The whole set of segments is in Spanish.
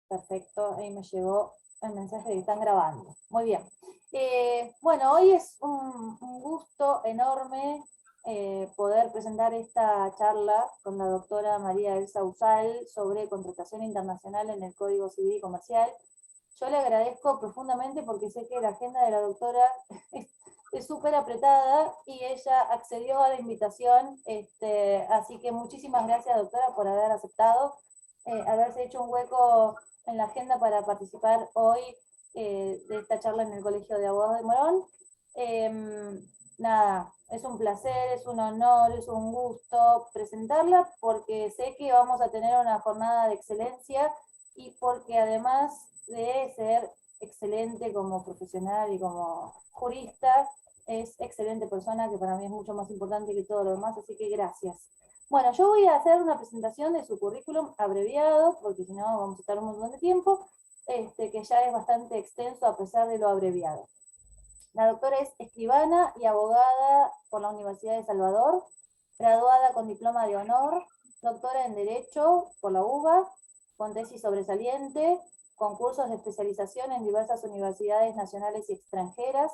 Perfecto, ahí me llegó el mensaje de que están grabando. Muy bien. Bueno, hoy es un gusto enorme poder presentar esta charla con la doctora María Elsa Usal sobre contratación internacional en el Código Civil y Comercial. Yo le agradezco profundamente porque sé que la agenda de la doctora es súper apretada y ella accedió a la invitación, así que muchísimas gracias, doctora, por haber aceptado, haberse hecho un hueco en la agenda para participar hoy de esta charla en el Colegio de Abogados de Morón. Nada, es un placer, es un honor, es un gusto presentarla porque sé que vamos a tener una jornada de excelencia y porque además de ser excelente como profesional y como jurista, es excelente persona, que para mí es mucho más importante que todo lo demás, así que gracias. Bueno, yo voy a hacer una presentación de su currículum abreviado, porque si no vamos a estar un montón de tiempo, que ya es bastante extenso a pesar de lo abreviado. La doctora es escribana y abogada por la Universidad de Salvador, graduada con diploma de honor, doctora en Derecho por la UBA, con tesis sobresaliente, con cursos de especialización en diversas universidades nacionales y extranjeras,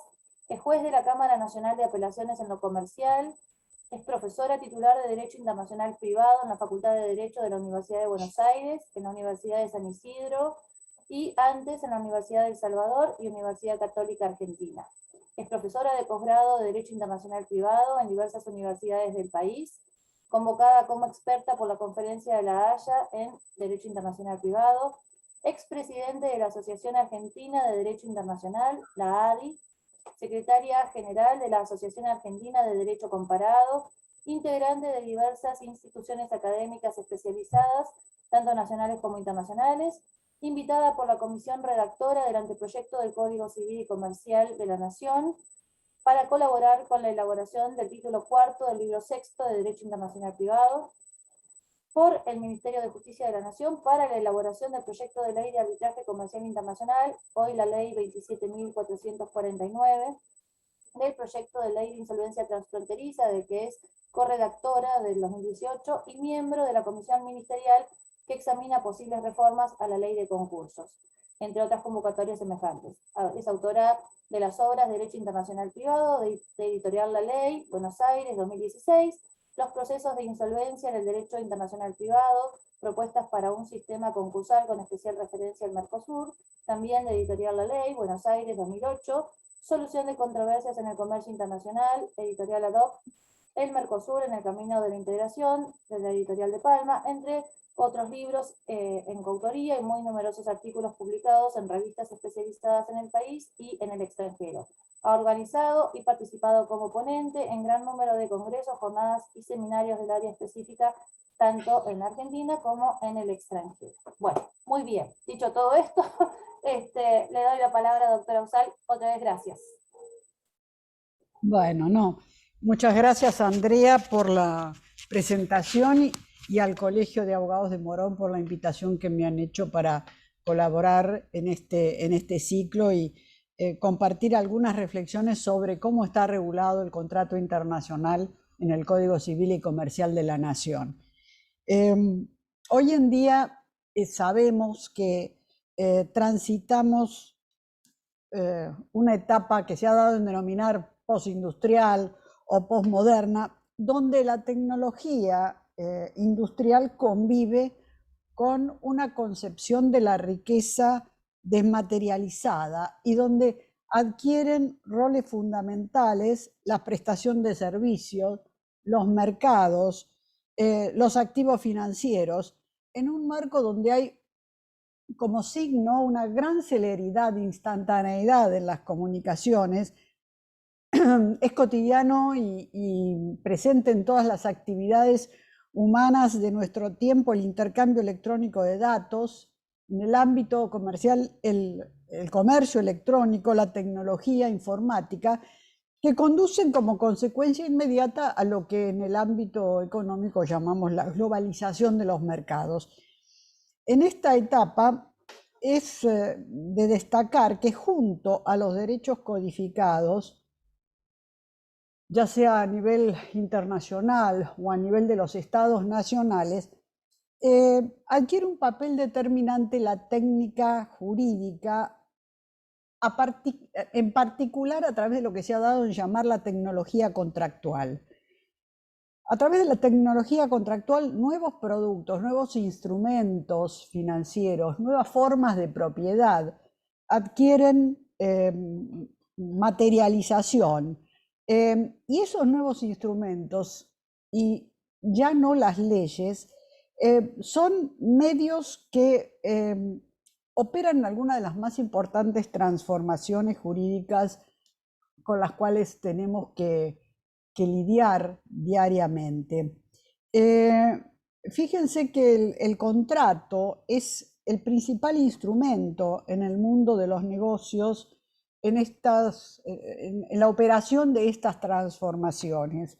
es juez de la Cámara Nacional de Apelaciones en lo Comercial, es profesora titular de Derecho Internacional Privado en la Facultad de Derecho de la Universidad de Buenos Aires, en la Universidad de San Isidro, y antes en la Universidad de El Salvador y Universidad Católica Argentina. Es profesora de posgrado de Derecho Internacional Privado en diversas universidades del país, convocada como experta por la Conferencia de La Haya en Derecho Internacional Privado, expresidente de la Asociación Argentina de Derecho Internacional, la ADI, secretaria general de la Asociación Argentina de Derecho Comparado, integrante de diversas instituciones académicas especializadas, tanto nacionales como internacionales, invitada por la Comisión Redactora del Anteproyecto del Código Civil y Comercial de la Nación, para colaborar con la elaboración del título cuarto del libro sexto de Derecho Internacional Privado, por el Ministerio de Justicia de la Nación para la elaboración del proyecto de ley de arbitraje comercial internacional, hoy la ley 27.449, del proyecto de ley de insolvencia transfronteriza, de que es corredactora del 2018 y miembro de la comisión ministerial que examina posibles reformas a la ley de concursos, entre otras convocatorias semejantes. Es autora de las obras Derecho Internacional Privado, de Editorial La Ley, Buenos Aires, 2016, los procesos de insolvencia en el derecho internacional privado, propuestas para un sistema concursal con especial referencia al Mercosur, también de Editorial La Ley, Buenos Aires, 2008, solución de controversias en el comercio internacional, Editorial ADOC, el Mercosur en el camino de la integración, de la Editorial de Palma, entre otros libros en coautoría y muy numerosos artículos publicados en revistas especializadas en el país y en el extranjero. Ha organizado y participado como ponente en gran número de congresos, jornadas y seminarios del área específica, tanto en Argentina como en el extranjero. Bueno, muy bien. Dicho todo esto, le doy la palabra a la doctora Usal. Otra vez, gracias. Bueno, no. Muchas gracias, Andrea, por la presentación y al Colegio de Abogados de Morón por la invitación que me han hecho para colaborar en este ciclo y compartir algunas reflexiones sobre cómo está regulado el contrato internacional en el Código Civil y Comercial de la Nación. Hoy en día sabemos que transitamos una etapa que se ha dado en denominar postindustrial o posmoderna, donde la tecnología industrial convive con una concepción de la riqueza desmaterializada y donde adquieren roles fundamentales la prestación de servicios, los mercados, los activos financieros, en un marco donde hay como signo una gran celeridad, instantaneidad en las comunicaciones. Es cotidiano y presente en todas las actividades humanas de nuestro tiempo el intercambio electrónico de datos. En el ámbito comercial, el comercio electrónico, la tecnología informática, que conducen como consecuencia inmediata a lo que en el ámbito económico llamamos la globalización de los mercados. En esta etapa es de destacar que junto a los derechos codificados, ya sea a nivel internacional o a nivel de los estados nacionales, adquiere un papel determinante la técnica jurídica, en particular a través de lo que se ha dado en llamar la tecnología contractual. A través de la tecnología contractual, nuevos productos, nuevos instrumentos financieros, nuevas formas de propiedad adquieren materialización. Y esos nuevos instrumentos, y ya no las leyes, son medios que operan en algunas de las más importantes transformaciones jurídicas con las cuales tenemos que lidiar diariamente. Fíjense que el contrato es el principal instrumento en el mundo de los negocios en la operación de estas transformaciones.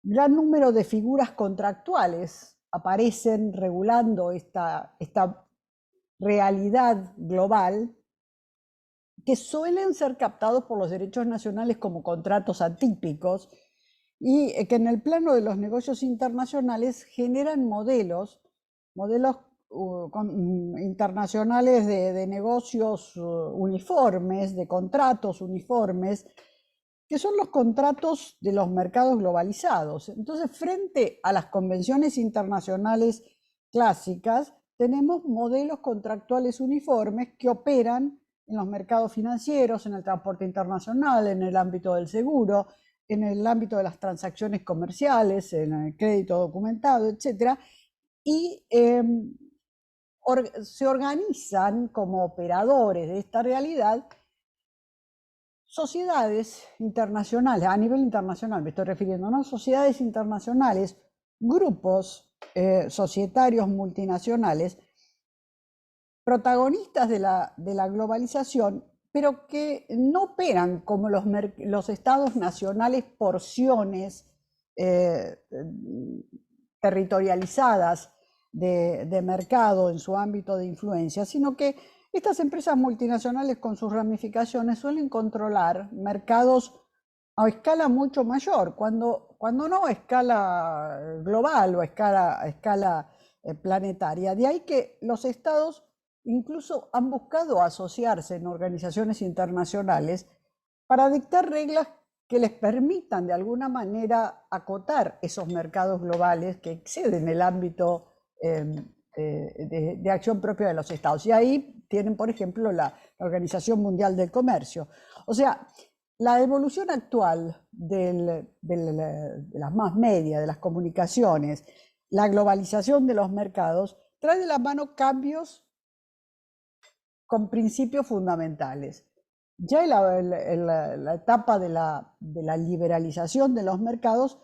Gran número de figuras contractuales aparecen regulando esta realidad global, que suelen ser captados por los derechos nacionales como contratos atípicos y que en el plano de los negocios internacionales generan modelos internacionales de negocios uniformes, de contratos uniformes, que son los contratos de los mercados globalizados. Entonces, frente a las convenciones internacionales clásicas, tenemos modelos contractuales uniformes que operan en los mercados financieros, en el transporte internacional, en el ámbito del seguro, en el ámbito de las transacciones comerciales, en el crédito documentado, etc. Y se organizan como operadores de esta realidad sociedades internacionales, a nivel internacional me estoy refiriendo, ¿no? Sociedades internacionales, grupos societarios multinacionales, protagonistas de la globalización, pero que no operan como los estados nacionales porciones territorializadas de mercado en su ámbito de influencia, sino que estas empresas multinacionales con sus ramificaciones suelen controlar mercados a escala mucho mayor, cuando no a escala global o a escala planetaria. De ahí que los estados incluso han buscado asociarse en organizaciones internacionales para dictar reglas que les permitan de alguna manera acotar esos mercados globales que exceden el ámbito de acción propia de los estados. Y ahí tienen, por ejemplo, la Organización Mundial del Comercio. O sea, la evolución actual de las más media, de las comunicaciones, la globalización de los mercados, trae de la mano cambios con principios fundamentales. Ya en la etapa de la liberalización de los mercados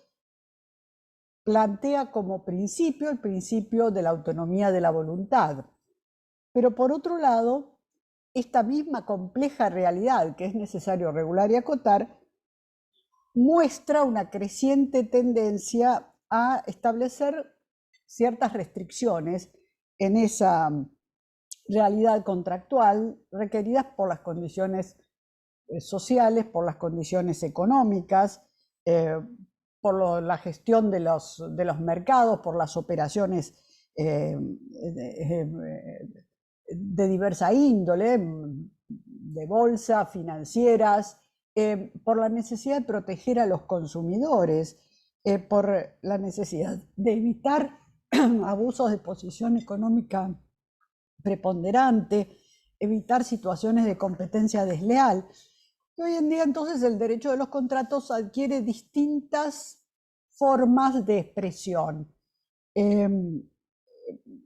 plantea como principio el principio de la autonomía de la voluntad. Pero por otro lado, esta misma compleja realidad que es necesario regular y acotar muestra una creciente tendencia a establecer ciertas restricciones en esa realidad contractual requeridas por las condiciones sociales, por las condiciones económicas, por la gestión de los mercados, por las operaciones de diversa índole, de bolsa, financieras, por la necesidad de proteger a los consumidores, por la necesidad de evitar abusos de posición económica preponderante, evitar situaciones de competencia desleal. Y hoy en día entonces el derecho de los contratos adquiere distintas formas de expresión.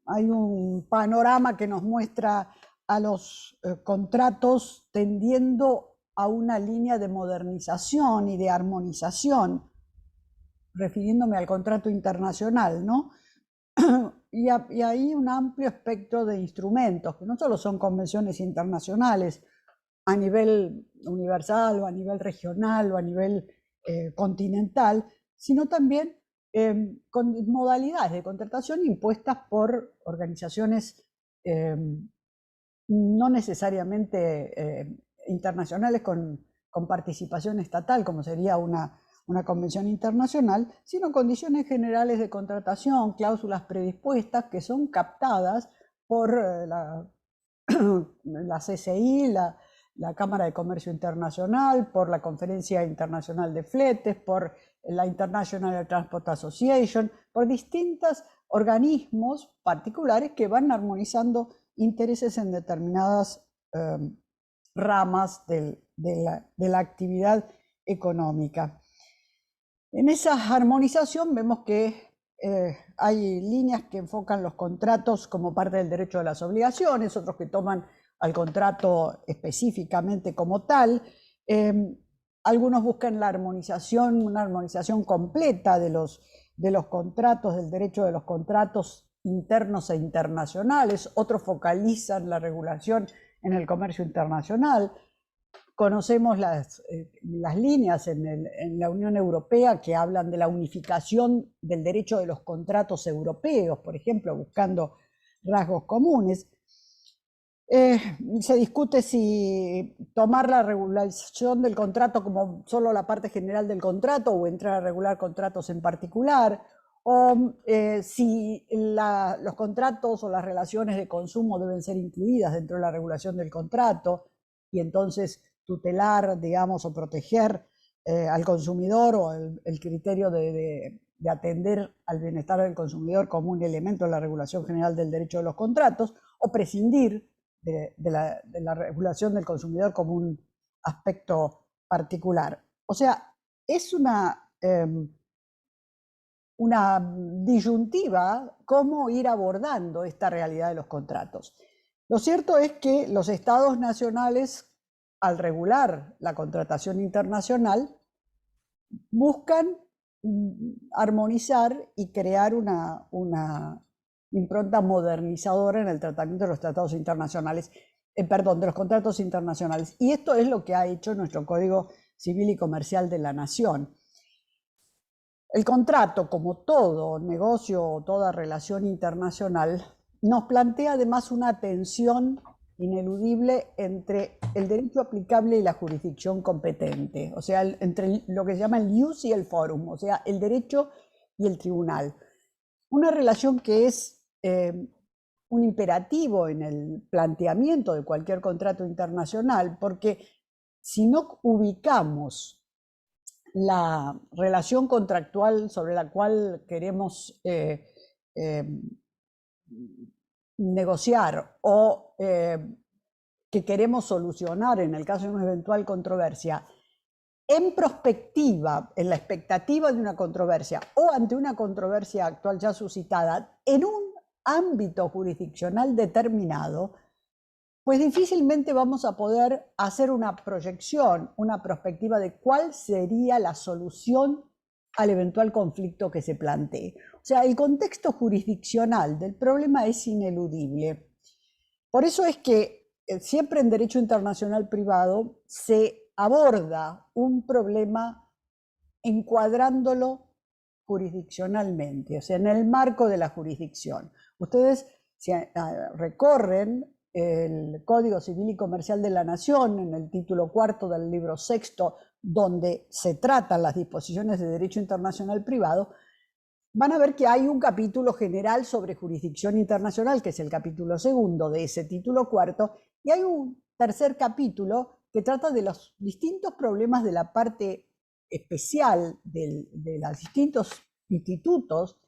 Hay un panorama que nos muestra a los contratos tendiendo a una línea de modernización y de armonización, refiriéndome al contrato internacional, ¿no? Y hay un amplio espectro de instrumentos, que no solo son convenciones internacionales a nivel universal o a nivel regional o a nivel continental, sino también con modalidades de contratación impuestas por organizaciones no necesariamente internacionales con participación estatal, como sería una una convención internacional, sino condiciones generales de contratación, cláusulas predispuestas que son captadas por la CCI, la Cámara de Comercio Internacional, por la Conferencia Internacional de Fletes, por la International Air Transport Association, por distintos organismos particulares que van armonizando intereses en determinadas ramas de la actividad económica. En esa armonización vemos que hay líneas que enfocan los contratos como parte del derecho de las obligaciones, otros que toman al contrato específicamente como tal. Algunos buscan la armonización, una armonización completa de los contratos, del derecho de los contratos internos e internacionales. Otros focalizan la regulación en el comercio internacional. Conocemos las líneas en la Unión Europea que hablan de la unificación del derecho de los contratos europeos, por ejemplo, buscando rasgos comunes. Se discute si tomar la regulación del contrato como solo la parte general del contrato o entrar a regular contratos en particular, o si los contratos o las relaciones de consumo deben ser incluidas dentro de la regulación del contrato y entonces tutelar, digamos, o proteger al consumidor o el criterio de atender al bienestar del consumidor como un elemento de la regulación general del derecho de los contratos, o prescindir de la regulación del consumidor como un aspecto particular. O sea, es una disyuntiva cómo ir abordando esta realidad de los contratos. Lo cierto es que los estados nacionales, al regular la contratación internacional, buscan armonizar y crear una impronta modernizadora en el tratamiento de los tratados internacionales, de los contratos internacionales. Y esto es lo que ha hecho nuestro Código Civil y Comercial de la Nación. El contrato, como todo negocio o toda relación internacional, nos plantea además una tensión ineludible entre el derecho aplicable y la jurisdicción competente, o sea, entre lo que se llama el ius y el forum, o sea, el derecho y el tribunal. Una relación que es un imperativo en el planteamiento de cualquier contrato internacional, porque si no ubicamos la relación contractual sobre la cual queremos negociar o que queremos solucionar en el caso de una eventual controversia, en prospectiva, en la expectativa de una controversia o ante una controversia actual ya suscitada, en un ámbito jurisdiccional determinado, pues difícilmente vamos a poder hacer una proyección, una perspectiva de cuál sería la solución al eventual conflicto que se plantee. O sea, el contexto jurisdiccional del problema es ineludible. Por eso es que siempre en derecho internacional privado se aborda un problema encuadrándolo jurisdiccionalmente, o sea, en el marco de la jurisdicción. Ustedes recorren el Código Civil y Comercial de la Nación en el título cuarto del libro sexto, donde se tratan las disposiciones de derecho internacional privado, van a ver que hay un capítulo general sobre jurisdicción internacional, que es el capítulo segundo de ese título cuarto, y hay un tercer capítulo que trata de los distintos problemas de la parte especial de los distintos institutos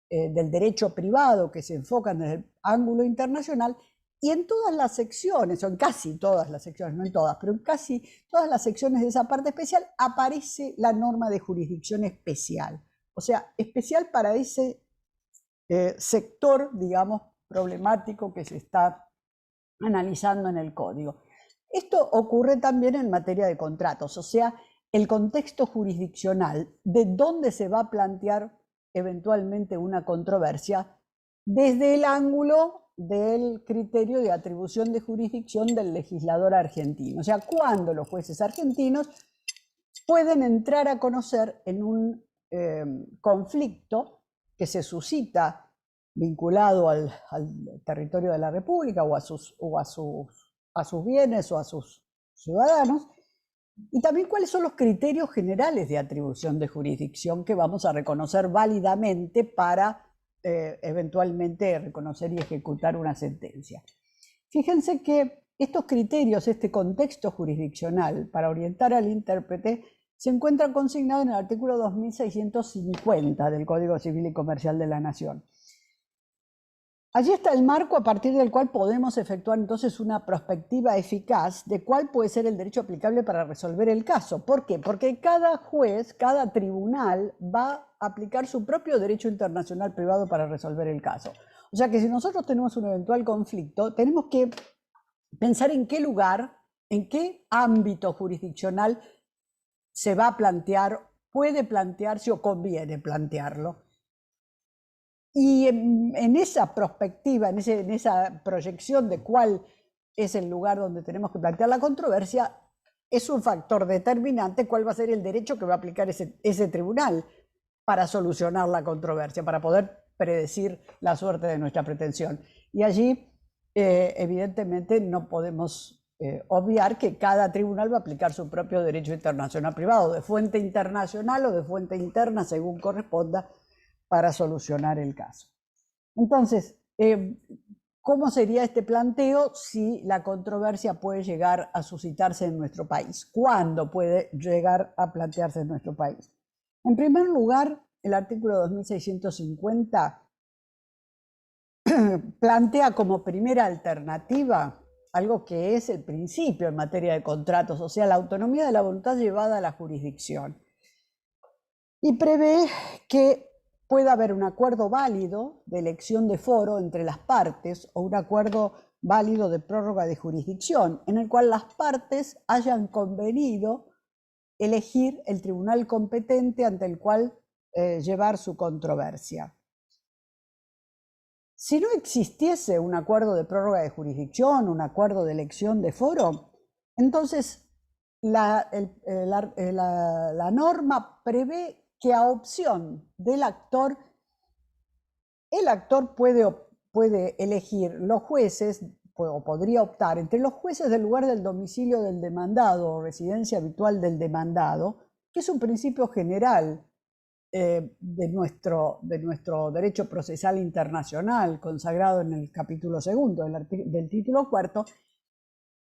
del derecho privado que se enfocan desde el ángulo internacional, y en todas las secciones, o en casi todas las secciones, no en todas, pero en casi todas las secciones de esa parte especial aparece la norma de jurisdicción especial. O sea, especial para ese sector, digamos, problemático que se está analizando en el código. Esto ocurre también en materia de contratos, o sea, el contexto jurisdiccional de dónde se va a plantear eventualmente una controversia desde el ángulo del criterio de atribución de jurisdicción del legislador argentino. O sea, cuando los jueces argentinos pueden entrar a conocer en un conflicto que se suscita vinculado al territorio de la República o a sus bienes o a sus ciudadanos, Y también cuáles son los criterios generales de atribución de jurisdicción que vamos a reconocer válidamente para eventualmente reconocer y ejecutar una sentencia. Fíjense que estos criterios, este contexto jurisdiccional para orientar al intérprete, se encuentran consignados en el artículo 2650 del Código Civil y Comercial de la Nación. Allí está el marco a partir del cual podemos efectuar entonces una prospectiva eficaz de cuál puede ser el derecho aplicable para resolver el caso. ¿Por qué? Porque cada juez, cada tribunal va a aplicar su propio derecho internacional privado para resolver el caso. O sea que si nosotros tenemos un eventual conflicto, tenemos que pensar en qué lugar, en qué ámbito jurisdiccional se va a plantear, puede plantearse o conviene plantearlo. Y en esa perspectiva, en esa proyección de cuál es el lugar donde tenemos que plantear la controversia, es un factor determinante cuál va a ser el derecho que va a aplicar ese tribunal para solucionar la controversia, para poder predecir la suerte de nuestra pretensión. Y allí, evidentemente, no podemos obviar que cada tribunal va a aplicar su propio derecho internacional privado, de fuente internacional o de fuente interna, según corresponda, para solucionar el caso. Entonces, ¿cómo sería este planteo si la controversia puede llegar a suscitarse en nuestro país? ¿Cuándo puede llegar a plantearse en nuestro país? En primer lugar, el artículo 2650 plantea como primera alternativa algo que es el principio en materia de contratos, o sea, la autonomía de la voluntad llevada a la jurisdicción. Y prevé que pueda haber un acuerdo válido de elección de foro entre las partes o un acuerdo válido de prórroga de jurisdicción, en el cual las partes hayan convenido elegir el tribunal competente ante el cual llevar su controversia. Si no existiese un acuerdo de prórroga de jurisdicción, un acuerdo de elección de foro, entonces la norma prevé que a opción del actor, el actor puede elegir los jueces, o podría optar entre los jueces del lugar del domicilio del demandado o residencia habitual del demandado, que es un principio general de nuestro derecho procesal internacional, consagrado en el capítulo 2 del título 4,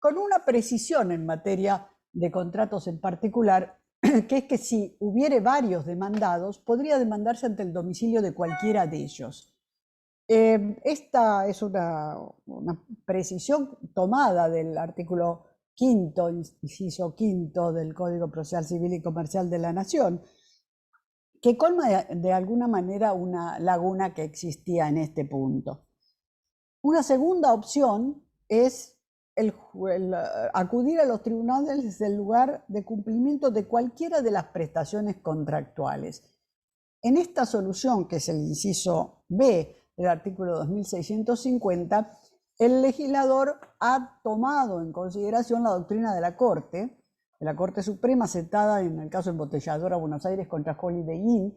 con una precisión en materia de contratos en particular, que es que si hubiere varios demandados, podría demandarse ante el domicilio de cualquiera de ellos. Esta es una precisión tomada del artículo 5º, inciso 5º del Código Procesal Civil y Comercial de la Nación, que colma de alguna manera una laguna que existía en este punto. Una segunda opción es acudir a los tribunales desde el lugar de cumplimiento de cualquiera de las prestaciones contractuales. En esta solución, que es el inciso B del artículo 2650, el legislador ha tomado en consideración la doctrina de la Corte Suprema, sentada en el caso embotelladora Buenos Aires contra Holiday Inn,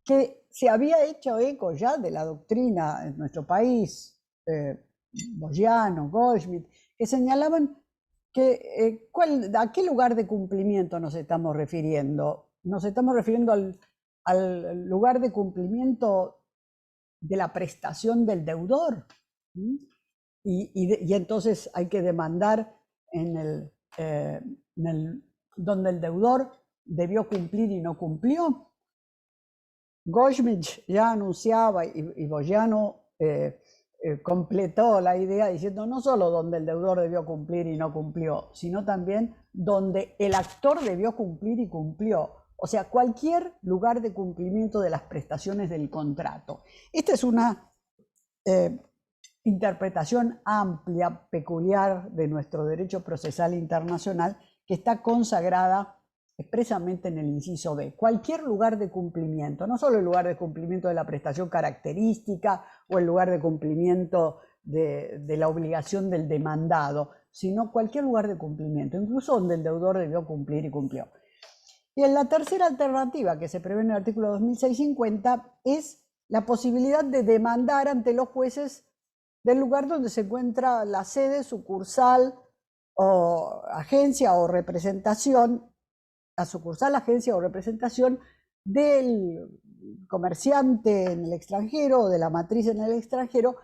que se había hecho eco ya de la doctrina en nuestro país, Bogiano, Goldschmidt, que señalaban que a qué lugar de cumplimiento nos estamos refiriendo. Nos estamos refiriendo al lugar de cumplimiento de la prestación del deudor. Y entonces hay que demandar donde el deudor debió cumplir y no cumplió. Goldschmidt ya anunciaba y Bogiano completó la idea diciendo no solo donde el deudor debió cumplir y no cumplió, sino también donde el actor debió cumplir y cumplió. O sea, cualquier lugar de cumplimiento de las prestaciones del contrato. Esta es una interpretación amplia, peculiar de nuestro derecho procesal internacional que está consagrada expresamente en el inciso B. Cualquier lugar de cumplimiento, no solo el lugar de cumplimiento de la prestación característica o el lugar de cumplimiento de la obligación del demandado, sino cualquier lugar de cumplimiento, incluso donde el deudor debió cumplir y cumplió. Y en la tercera alternativa que se prevé en el artículo 2650 es la posibilidad de demandar ante los jueces del lugar donde se encuentra la sede, sucursal o agencia o representación, la sucursal, agencia o representación del comerciante en el extranjero o de la matriz en el extranjero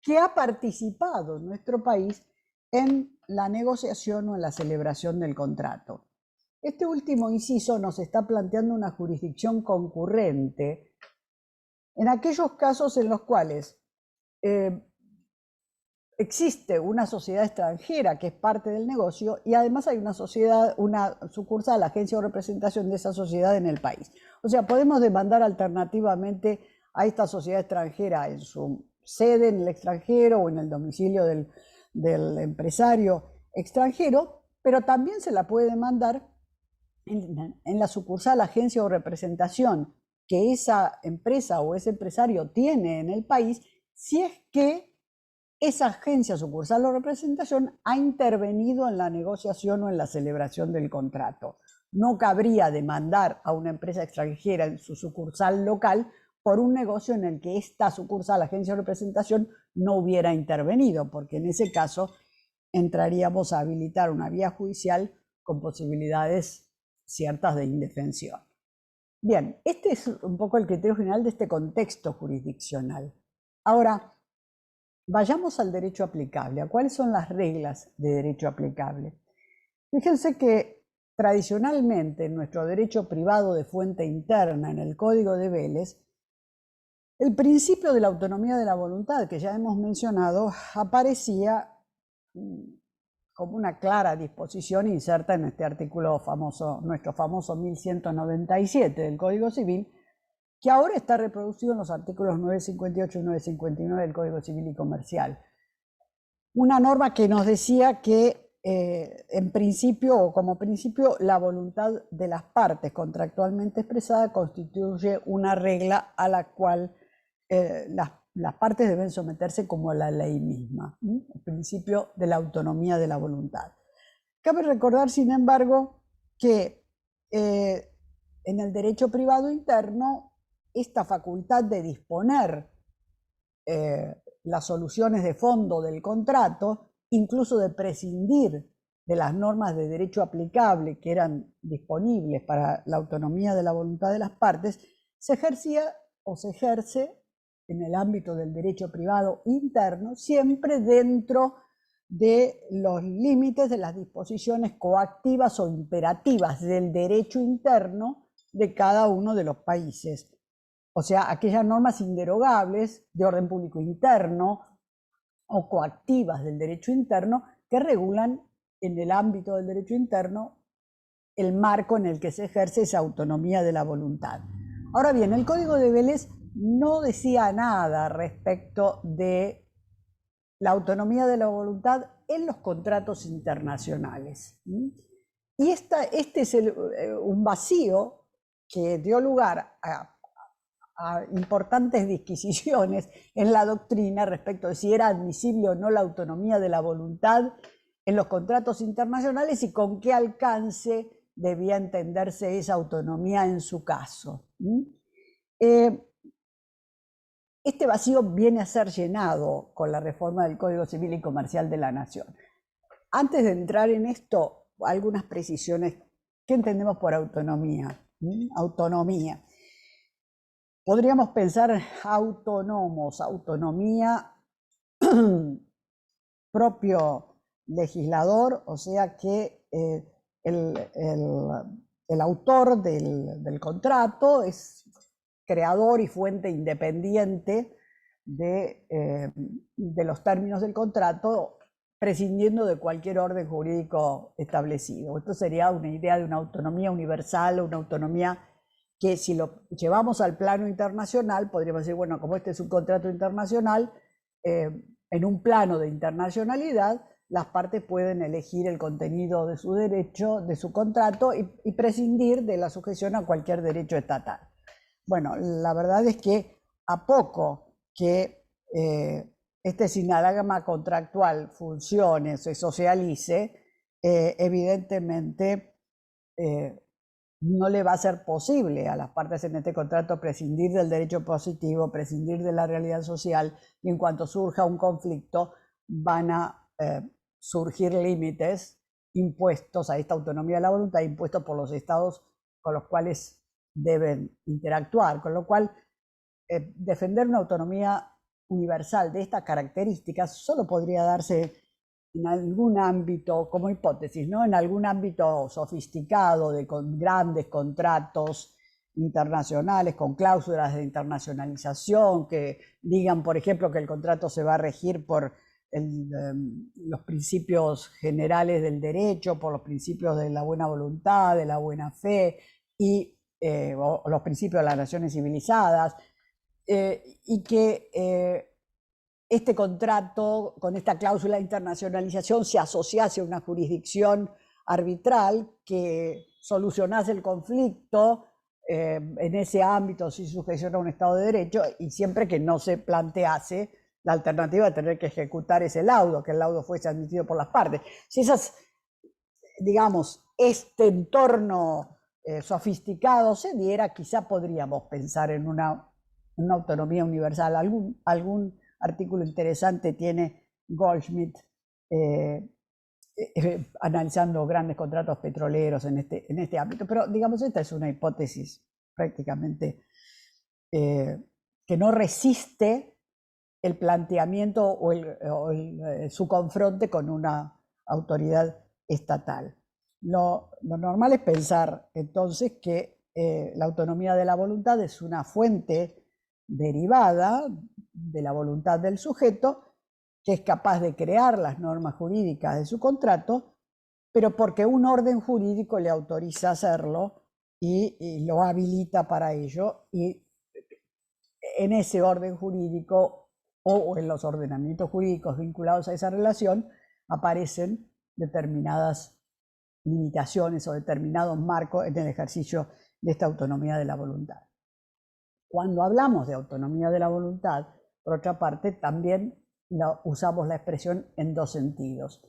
que ha participado en nuestro país en la negociación o en la celebración del contrato. Este último inciso nos está planteando una jurisdicción concurrente en aquellos casos en los cuales existe una sociedad extranjera que es parte del negocio y además hay una sociedad, una sucursal, agencia o representación de esa sociedad en el país. O sea, podemos demandar alternativamente a esta sociedad extranjera en su sede en el extranjero o en el domicilio del empresario extranjero, pero también se la puede demandar en la sucursal, agencia o representación que esa empresa o ese empresario tiene en el país, si es que esa agencia, sucursal o representación ha intervenido en la negociación o en la celebración del contrato. No cabría demandar a una empresa extranjera en su sucursal local por un negocio en el que esta sucursal, agencia o representación no hubiera intervenido, porque en ese caso entraríamos a habilitar una vía judicial con posibilidades ciertas de indefensión. Bien, este es un poco el criterio general de este contexto jurisdiccional. Ahora, vayamos al derecho aplicable. ¿A cuáles son las reglas de derecho aplicable? Fíjense que tradicionalmente en nuestro derecho privado de fuente interna, en el Código de Vélez, el principio de la autonomía de la voluntad, que ya hemos mencionado, aparecía como una clara disposición inserta en este artículo famoso, nuestro famoso 1197 del Código Civil, que ahora está reproducido en los artículos 958 y 959 del Código Civil y Comercial. Una norma que nos decía que en principio o como principio la voluntad de las partes contractualmente expresada constituye una regla a la cual las partes deben someterse como la ley misma, el principio de la autonomía de la voluntad. Cabe recordar, sin embargo, que en el derecho privado interno esta facultad de disponer las soluciones de fondo del contrato, incluso de prescindir de las normas de derecho aplicable que eran disponibles para la autonomía de la voluntad de las partes, se ejercía o se ejerce en el ámbito del derecho privado interno, siempre dentro de los límites de las disposiciones coactivas o imperativas del derecho interno de cada uno de los países. O sea, aquellas normas inderogables de orden público interno o coactivas del derecho interno que regulan en el ámbito del derecho interno el marco en el que se ejerce esa autonomía de la voluntad. Ahora bien, el Código de Vélez no decía nada respecto de la autonomía de la voluntad en los contratos internacionales. Y este es un vacío que dio lugar a importantes disquisiciones en la doctrina respecto de si era admisible o no la autonomía de la voluntad en los contratos internacionales y con qué alcance debía entenderse esa autonomía en su caso. Este vacío viene a ser llenado con la reforma del Código Civil y Comercial de la Nación. Antes de entrar en esto, algunas precisiones. ¿Qué entendemos por autonomía? Autonomía. Podríamos pensar autónomos, autonomía propio legislador, o sea que el autor del contrato es creador y fuente independiente de los términos del contrato, prescindiendo de cualquier orden jurídico establecido. Esto sería una idea de una autonomía universal, una autonomía que si lo llevamos al plano internacional, podríamos decir, bueno, como este es un contrato internacional, en un plano de internacionalidad, las partes pueden elegir el contenido de su derecho, de su contrato, y prescindir de la sujeción a cualquier derecho estatal. Bueno, la verdad es que a poco que este sinalagma contractual funcione, se socialice, evidentemente no le va a ser posible a las partes en este contrato prescindir del derecho positivo, prescindir de la realidad social, y en cuanto surja un conflicto van a surgir límites impuestos a esta autonomía de la voluntad, impuestos por los estados con los cuales deben interactuar, con lo cual defender una autonomía universal de estas características solo podría darse en algún ámbito, como hipótesis, ¿no? En algún ámbito sofisticado, con grandes contratos internacionales, con cláusulas de internacionalización, que digan, por ejemplo, que el contrato se va a regir por los principios generales del derecho, por los principios de la buena voluntad, de la buena fe, y los principios de las naciones civilizadas, y que este contrato, con esta cláusula de internacionalización, se asociase a una jurisdicción arbitral que solucionase el conflicto en ese ámbito sin sujeción a un Estado de Derecho, y siempre que no se plantease la alternativa de tener que ejecutar ese laudo, que el laudo fuese admitido por las partes. Si esas, digamos, este entorno sofisticado se diera, quizá podríamos pensar en una autonomía universal. Algún artículo interesante tiene Goldschmidt analizando grandes contratos petroleros en este ámbito, pero digamos, esta es una hipótesis prácticamente que no resiste el planteamiento o su confronte con una autoridad estatal. Lo normal es pensar entonces que la autonomía de la voluntad es una fuente derivada de la voluntad del sujeto, que es capaz de crear las normas jurídicas de su contrato, pero porque un orden jurídico le autoriza a hacerlo y lo habilita para ello, y en ese orden jurídico o en los ordenamientos jurídicos vinculados a esa relación aparecen determinadas limitaciones o determinados marcos en el ejercicio de esta autonomía de la voluntad. Cuando hablamos de autonomía de la voluntad, por otra parte, también usamos la expresión en dos sentidos.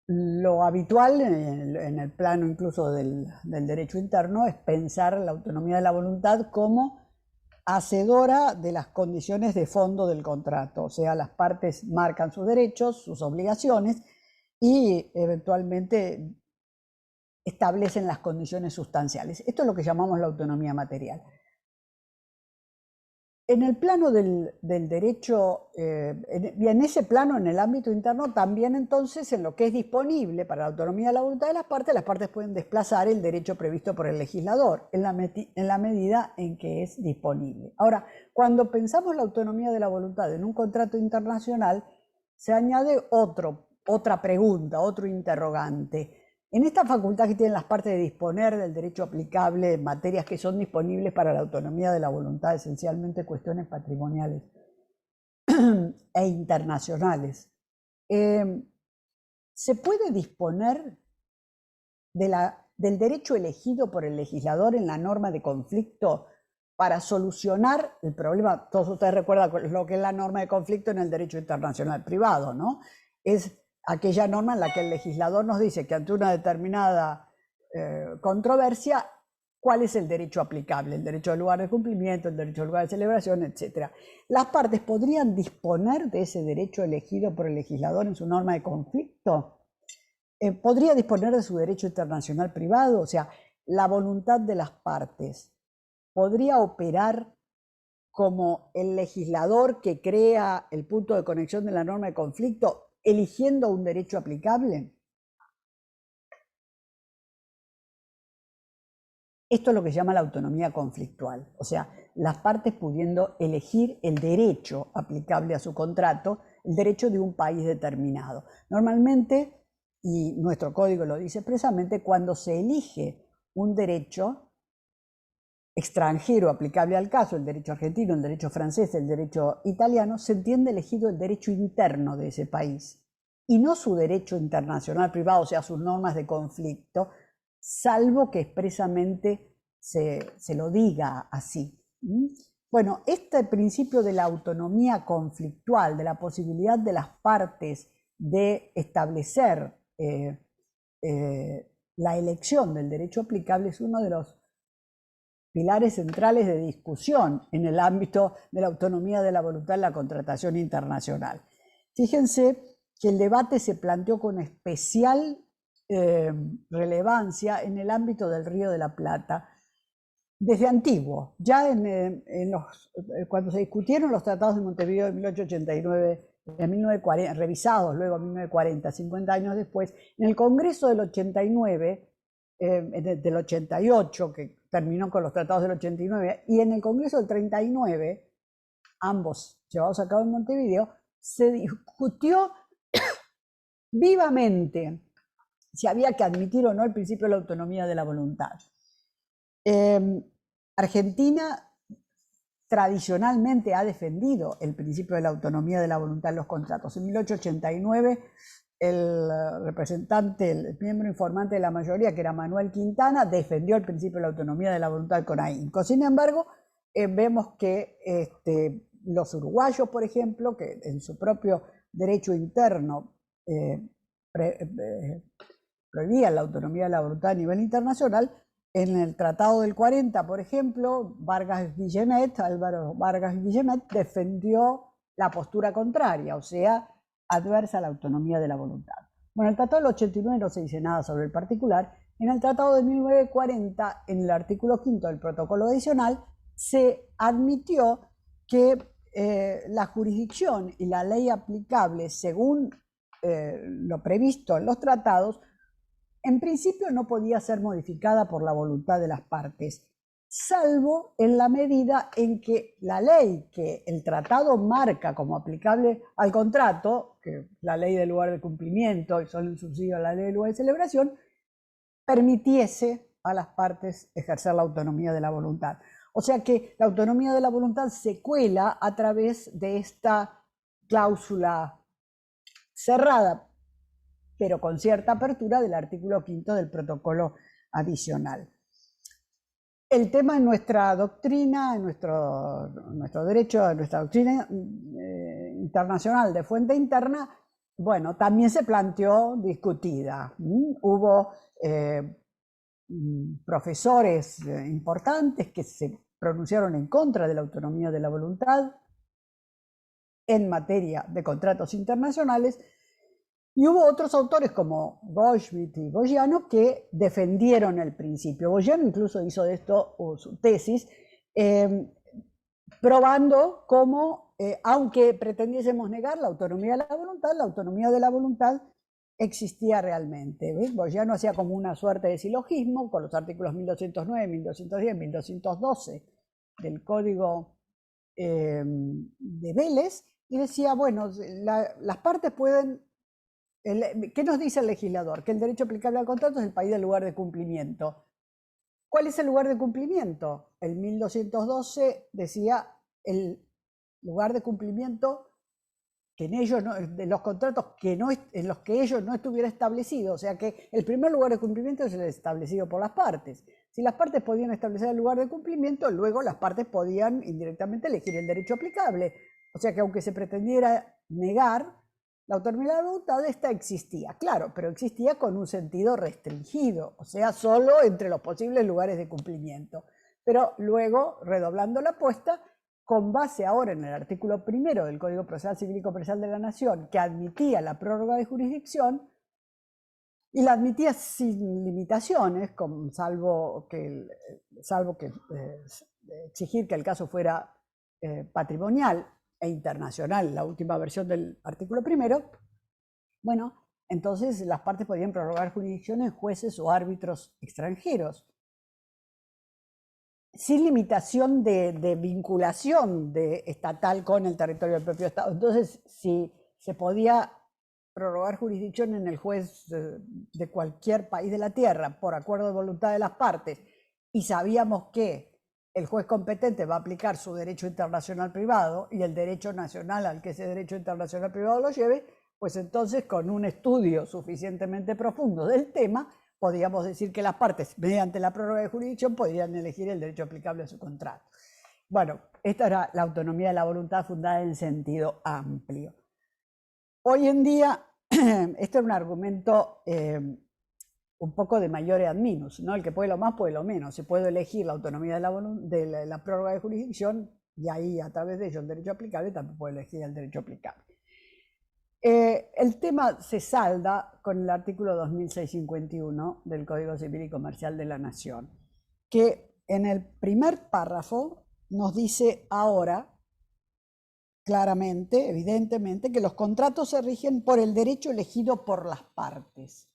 Lo habitual en el plano incluso del derecho interno es pensar la autonomía de la voluntad como hacedora de las condiciones de fondo del contrato, o sea, las partes marcan sus derechos, sus obligaciones y eventualmente establecen las condiciones sustanciales. Esto es lo que llamamos la autonomía material. En el plano del derecho, y en ese plano, en el ámbito interno, también entonces en lo que es disponible para la autonomía de la voluntad de las partes pueden desplazar el derecho previsto por el legislador en la medida en que es disponible. Ahora, cuando pensamos la autonomía de la voluntad en un contrato internacional, se añade otra pregunta, otro interrogante. En esta facultad que tienen las partes de disponer del derecho aplicable en materias que son disponibles para la autonomía de la voluntad, esencialmente cuestiones patrimoniales e internacionales, ¿se puede disponer del derecho elegido por el legislador en la norma de conflicto para solucionar el problema? Todos ustedes recuerdan lo que es la norma de conflicto en el derecho internacional privado, ¿no? Es aquella norma en la que el legislador nos dice que ante una determinada controversia, ¿cuál es el derecho aplicable? El derecho al lugar de cumplimiento, el derecho al lugar de celebración, etc. ¿Las partes podrían disponer de ese derecho elegido por el legislador en su norma de conflicto? ¿Podría disponer de su derecho internacional privado? O sea, la voluntad de las partes podría operar como el legislador que crea el punto de conexión de la norma de conflicto, eligiendo un derecho aplicable. Esto es lo que se llama la autonomía conflictual, o sea, las partes pudiendo elegir el derecho aplicable a su contrato, el derecho de un país determinado. Normalmente, y nuestro código lo dice expresamente, cuando se elige un derecho extranjero aplicable al caso, el derecho argentino, el derecho francés, el derecho italiano, se entiende elegido el derecho interno de ese país y no su derecho internacional privado, o sea, sus normas de conflicto, salvo que expresamente se lo diga así. Bueno, este principio de la autonomía conflictual, de la posibilidad de las partes de establecer la elección del derecho aplicable, es uno de los pilares centrales de discusión en el ámbito de la autonomía de la voluntad en la contratación internacional. Fíjense que el debate se planteó con especial relevancia en el ámbito del Río de la Plata. Desde antiguo, ya cuando se discutieron los tratados de Montevideo de 1889, en 1940, revisados luego en 1940, 50 años después, en el Congreso del 89, del 88, que terminó con los tratados del 89, y en el Congreso del 39, ambos llevados a cabo en Montevideo, se discutió vivamente si había que admitir o no el principio de la autonomía de la voluntad. Argentina tradicionalmente ha defendido el principio de la autonomía de la voluntad en los contratos. En 1889, el representante, el miembro informante de la mayoría, que era Manuel Quintana, defendió el principio de la autonomía de la voluntad con ahínco. Sin embargo, vemos que los uruguayos, por ejemplo, que en su propio derecho interno prohibían la autonomía de la voluntad a nivel internacional, en el Tratado del 40, por ejemplo, Álvaro Vargas Guillemet, defendió la postura contraria, o sea, adversa a la autonomía de la voluntad. Bueno, el Tratado del 89 no se dice nada sobre el particular. En el Tratado de 1940, en el artículo 5 del protocolo adicional, se admitió que la jurisdicción y la ley aplicable según lo previsto en los tratados, en principio no podía ser modificada por la voluntad de las partes, salvo en la medida en que la ley que el tratado marca como aplicable al contrato, que la ley del lugar de cumplimiento y solo en subsidio a la ley del lugar de celebración, permitiese a las partes ejercer la autonomía de la voluntad. O sea que la autonomía de la voluntad se cuela a través de esta cláusula cerrada, pero con cierta apertura del artículo 5 del protocolo adicional. El tema en nuestra doctrina, en nuestro derecho, en nuestra doctrina internacional de fuente interna, bueno, también se planteó discutida. Hubo profesores importantes que se pronunciaron en contra de la autonomía de la voluntad en materia de contratos internacionales, y hubo otros autores como Goldschmidt y Bogiano que defendieron el principio. Bogiano incluso hizo de esto su tesis, probando cómo, aunque pretendiésemos negar la autonomía de la voluntad existía realmente. Bogiano hacía como una suerte de silogismo con los artículos 1209, 1210, 1212 del Código de Vélez, y decía, bueno, las partes pueden... ¿Qué nos dice el legislador? Que el derecho aplicable al contrato es el país del lugar de cumplimiento. ¿Cuál es el lugar de cumplimiento? El 1212 decía el lugar de cumplimiento que en ellos de los contratos en los que ellos no estuviera establecido. O sea que el primer lugar de cumplimiento es el establecido por las partes. Si las partes podían establecer el lugar de cumplimiento, luego las partes podían indirectamente elegir el derecho aplicable. O sea que aunque se pretendiera negar la autonomía de la voluntad, esta existía, claro, pero existía con un sentido restringido, o sea, solo entre los posibles lugares de cumplimiento. Pero luego, redoblando la apuesta, con base ahora en el artículo 1 del Código Procesal Civil y Comercial de la Nación, que admitía la prórroga de jurisdicción, y la admitía sin limitaciones, salvo que exigir que el caso fuera patrimonial e internacional, la última versión del artículo 1, bueno, entonces las partes podían prorrogar jurisdicciones, jueces o árbitros extranjeros, sin limitación de vinculación estatal con el territorio del propio Estado. Entonces, si se podía prorrogar jurisdicción en el juez de cualquier país de la tierra por acuerdo de voluntad de las partes, y sabíamos que el juez competente va a aplicar su derecho internacional privado y el derecho nacional al que ese derecho internacional privado lo lleve, pues entonces con un estudio suficientemente profundo del tema, podríamos decir que las partes, mediante la prórroga de jurisdicción, podrían elegir el derecho aplicable a su contrato. Bueno, esta era la autonomía de la voluntad fundada en sentido amplio. Hoy en día, este es un argumento un poco de mayor ad minus, ¿no? El que puede lo más puede lo menos. Se puede elegir la autonomía de la prórroga de jurisdicción y ahí a través de ello el derecho aplicable también puede elegir el derecho aplicable. El tema se salda con el artículo 2651 del Código Civil y Comercial de la Nación, que en el primer párrafo nos dice ahora claramente, evidentemente, que los contratos se rigen por el derecho elegido por las partes.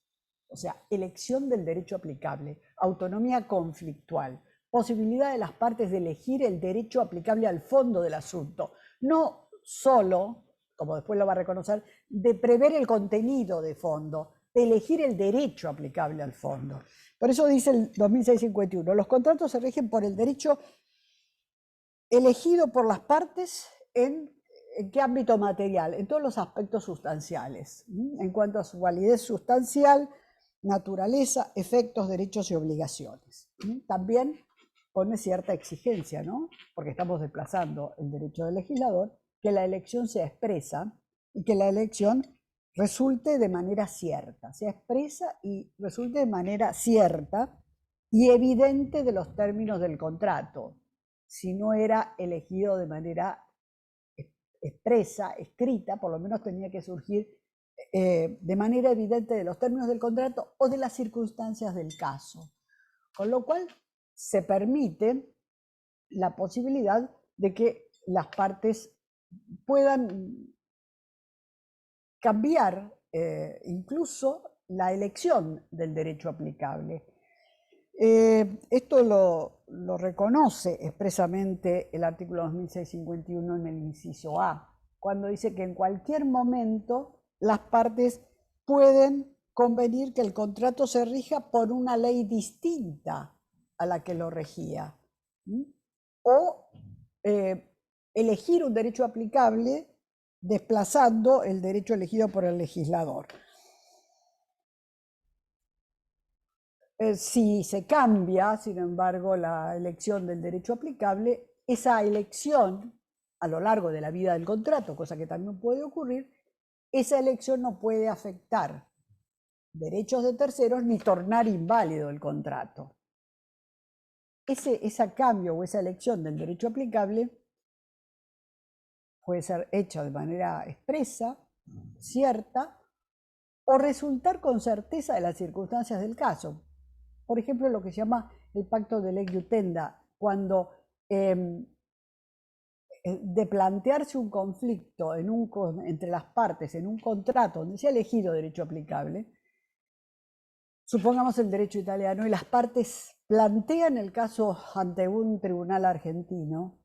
O sea, elección del derecho aplicable, autonomía conflictual, posibilidad de las partes de elegir el derecho aplicable al fondo del asunto, no solo, como después lo va a reconocer, de prever el contenido de fondo, de elegir el derecho aplicable al fondo. Por eso dice el 2651, los contratos se rigen por el derecho elegido por las partes ¿en qué ámbito material? En todos los aspectos sustanciales, en cuanto a su validez sustancial, naturaleza, efectos, derechos y obligaciones. También pone cierta exigencia, ¿no? Porque estamos desplazando el derecho del legislador, que la elección sea expresa y que la elección resulte de manera cierta, sea expresa y resulte de manera cierta y evidente de los términos del contrato. Si no era elegido de manera expresa, escrita, por lo menos tenía que surgir de manera evidente de los términos del contrato o de las circunstancias del caso. Con lo cual se permite la posibilidad de que las partes puedan cambiar incluso la elección del derecho aplicable. Esto lo reconoce expresamente el artículo 2651 en el inciso A, cuando dice que en cualquier momento las partes pueden convenir que el contrato se rija por una ley distinta a la que lo regía, o elegir un derecho aplicable desplazando el derecho elegido por el legislador. Si se cambia, sin embargo, la elección del derecho aplicable, esa elección a lo largo de la vida del contrato, cosa que también puede ocurrir, esa elección no puede afectar derechos de terceros ni tornar inválido el contrato. Ese cambio o esa elección del derecho aplicable puede ser hecha de manera expresa, cierta, o resultar con certeza de las circunstancias del caso. Por ejemplo, lo que se llama el pacto de leg iutenda, cuando de plantearse un conflicto entre las partes en un contrato donde se ha elegido derecho aplicable, supongamos el derecho italiano, y las partes plantean el caso ante un tribunal argentino,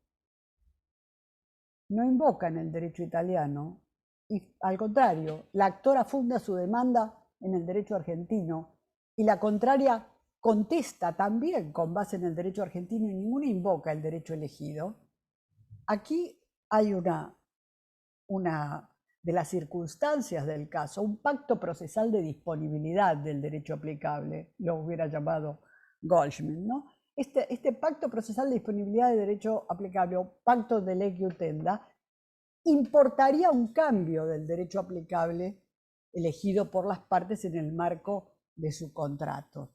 no invocan el derecho italiano, y al contrario, la actora funda su demanda en el derecho argentino, y la contraria contesta también con base en el derecho argentino y ninguno invoca el derecho elegido. Aquí hay una de las circunstancias del caso, un pacto procesal de disponibilidad del derecho aplicable, lo hubiera llamado Goldschmidt, ¿no? Este pacto procesal de disponibilidad de derecho aplicable, o pacto de leg iutenda, importaría un cambio del derecho aplicable elegido por las partes en el marco de su contrato.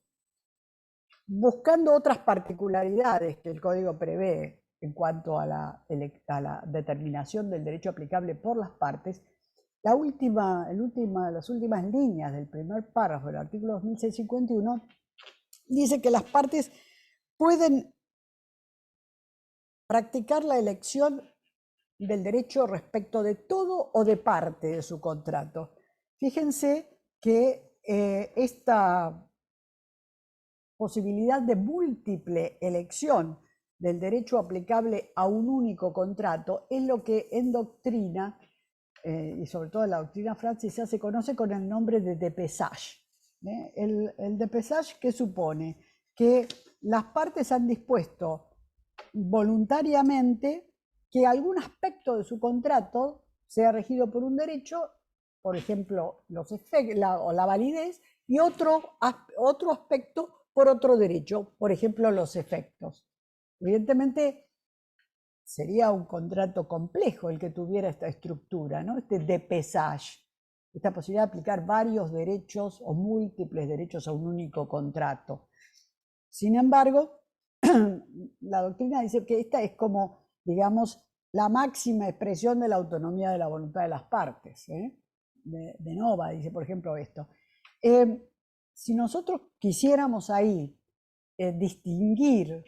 Buscando otras particularidades que el Código prevé en cuanto a la determinación del derecho aplicable por las partes, las últimas líneas del primer párrafo del artículo 2651 dice que las partes pueden practicar la elección del derecho respecto de todo o de parte de su contrato. Fíjense que esta posibilidad de múltiple elección del derecho aplicable a un único contrato es lo que en doctrina, y sobre todo en la doctrina francesa, se conoce con el nombre de dépesage. El dépesage, ¿qué supone? Que las partes han dispuesto voluntariamente que algún aspecto de su contrato sea regido por un derecho, por ejemplo, la validez, y otro aspecto por otro derecho, por ejemplo, los efectos. Evidentemente, sería un contrato complejo el que tuviera esta estructura, ¿no? Este dépesage, esta posibilidad de aplicar varios derechos o múltiples derechos a un único contrato. Sin embargo, la doctrina dice que esta es como, digamos, la máxima expresión de la autonomía de la voluntad de las partes, ¿eh? de Nova dice, por ejemplo, esto. Si nosotros quisiéramos ahí distinguir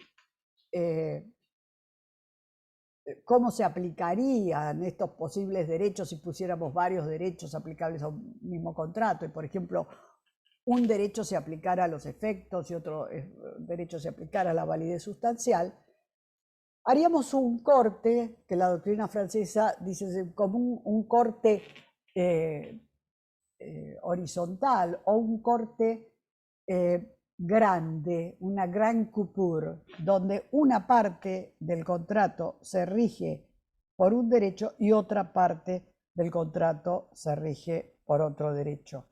cómo se aplicarían estos posibles derechos si pusiéramos varios derechos aplicables a un mismo contrato, y por ejemplo, un derecho se aplicara a los efectos y otro derecho se aplicara a la validez sustancial, haríamos un corte, que la doctrina francesa dice como un corte horizontal o un corte grande, una gran coupure, donde una parte del contrato se rige por un derecho y otra parte del contrato se rige por otro derecho.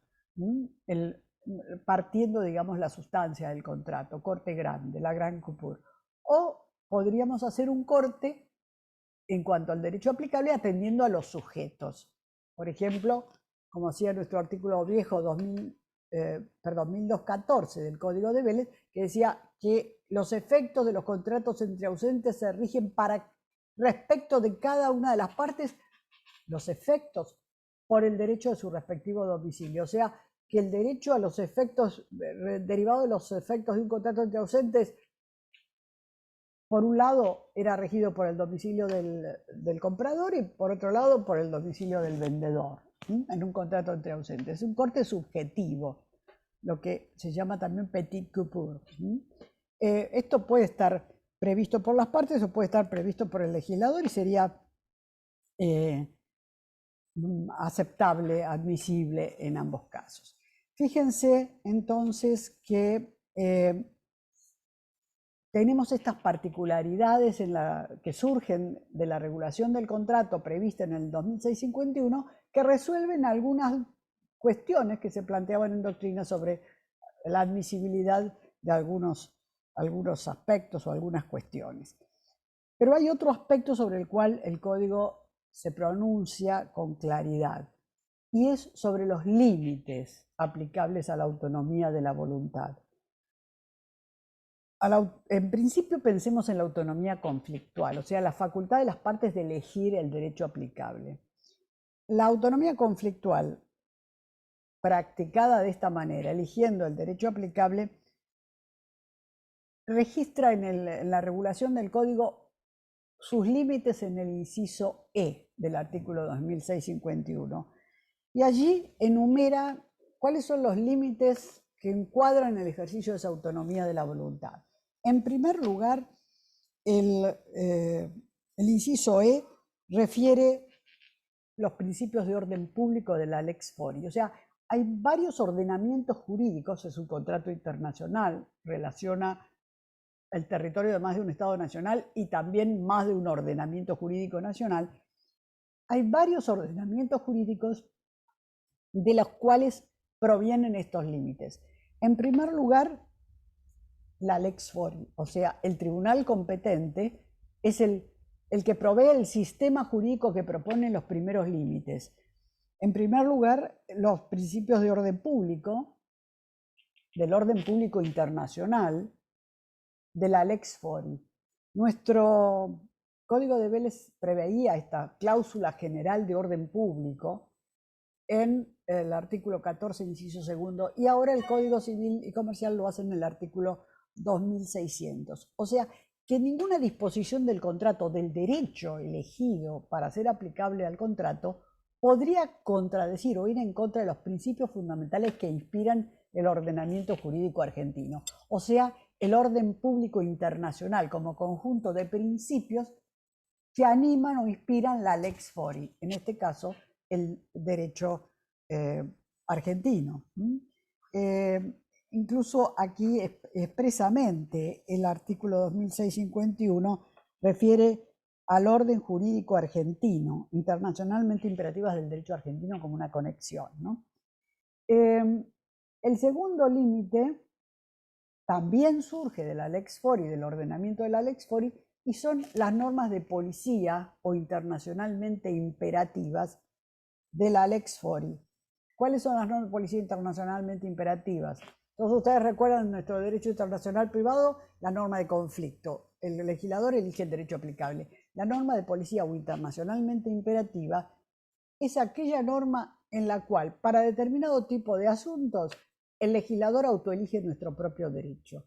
Partiendo, digamos, la sustancia del contrato, corte grande, la gran coupure. O podríamos hacer un corte en cuanto al derecho aplicable atendiendo a los sujetos. Por ejemplo, como hacía nuestro artículo viejo 1214 del Código de Vélez, que decía que los efectos de los contratos entre ausentes se rigen respecto de cada una de las partes, los efectos por el derecho de su respectivo domicilio. O sea, que el derecho a los efectos derivados de los efectos de un contrato entre ausentes, por un lado, era regido por el domicilio del comprador y por otro lado por el domicilio del vendedor, en un contrato entre ausentes. Es un corte subjetivo, lo que se llama también petit coupure. Esto puede estar previsto por las partes o puede estar previsto por el legislador y sería aceptable, admisible en ambos casos. Fíjense entonces que tenemos estas particularidades que surgen de la regulación del contrato prevista en el 2651 que resuelven algunas cuestiones que se planteaban en doctrina sobre la admisibilidad de algunos aspectos o algunas cuestiones. Pero hay otro aspecto sobre el cual el Código se pronuncia con claridad, y es sobre los límites aplicables a la autonomía de la voluntad. En principio pensemos en la autonomía conflictual, o sea, la facultad de las partes de elegir el derecho aplicable. La autonomía conflictual, practicada de esta manera, eligiendo el derecho aplicable, registra en la regulación del Código sus límites en el inciso E del artículo 2651. Y allí enumera cuáles son los límites que encuadran el ejercicio de esa autonomía de la voluntad. En primer lugar, el inciso E refiere los principios de orden público de la Lex Fori. O sea, hay varios ordenamientos jurídicos, es un contrato internacional, relaciona el territorio de más de un Estado nacional y también más de un ordenamiento jurídico nacional. Hay varios ordenamientos jurídicos de los cuales provienen estos límites. En primer lugar, la Lex Fori, o sea, el tribunal competente es el que provee el sistema jurídico que propone los primeros límites. En primer lugar, los principios de orden público, del orden público internacional, de la Lex Fori. Nuestro Código de Vélez preveía esta cláusula general de orden público en el artículo 14, inciso segundo, y ahora el Código Civil y Comercial lo hace en el artículo 2600. O sea, que ninguna disposición del contrato, del derecho elegido para ser aplicable al contrato, podría contradecir o ir en contra de los principios fundamentales que inspiran el ordenamiento jurídico argentino. O sea, el orden público internacional como conjunto de principios que animan o inspiran la Lex Fori, en este caso el derecho argentino. Incluso aquí expresamente el artículo 2651 refiere al orden jurídico argentino, internacionalmente imperativas del derecho argentino como una conexión, ¿no? El segundo límite también surge de la Lex Fori, del ordenamiento de la Lex Fori, y son las normas de policía o internacionalmente imperativas de la Lex Fori. ¿Cuáles son las normas de policía internacionalmente imperativas? Todos ustedes recuerdan nuestro derecho internacional privado, la norma de conflicto. El legislador elige el derecho aplicable. La norma de policía o internacionalmente imperativa es aquella norma en la cual para determinado tipo de asuntos el legislador autoelige nuestro propio derecho.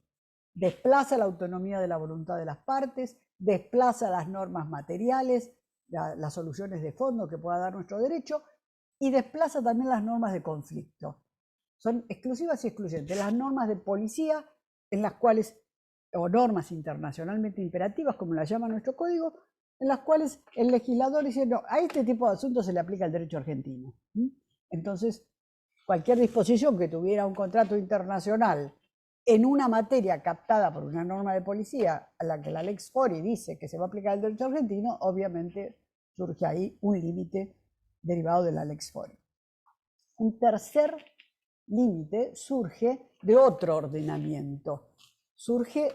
Desplaza la autonomía de la voluntad de las partes, desplaza las normas materiales, las soluciones de fondo que pueda dar nuestro derecho, y desplaza también las normas de conflicto. Son exclusivas y excluyentes. Las normas de policía, en las cuales, o normas internacionalmente imperativas, como las llama nuestro código, en las cuales el legislador dice, no, a este tipo de asuntos se le aplica el derecho argentino. Entonces, cualquier disposición que tuviera un contrato internacional en una materia captada por una norma de policía a la que la Lex Fori dice que se va a aplicar el derecho argentino, obviamente surge ahí un límite derivado de la Lex Fori. Un tercer límite surge de otro ordenamiento, surge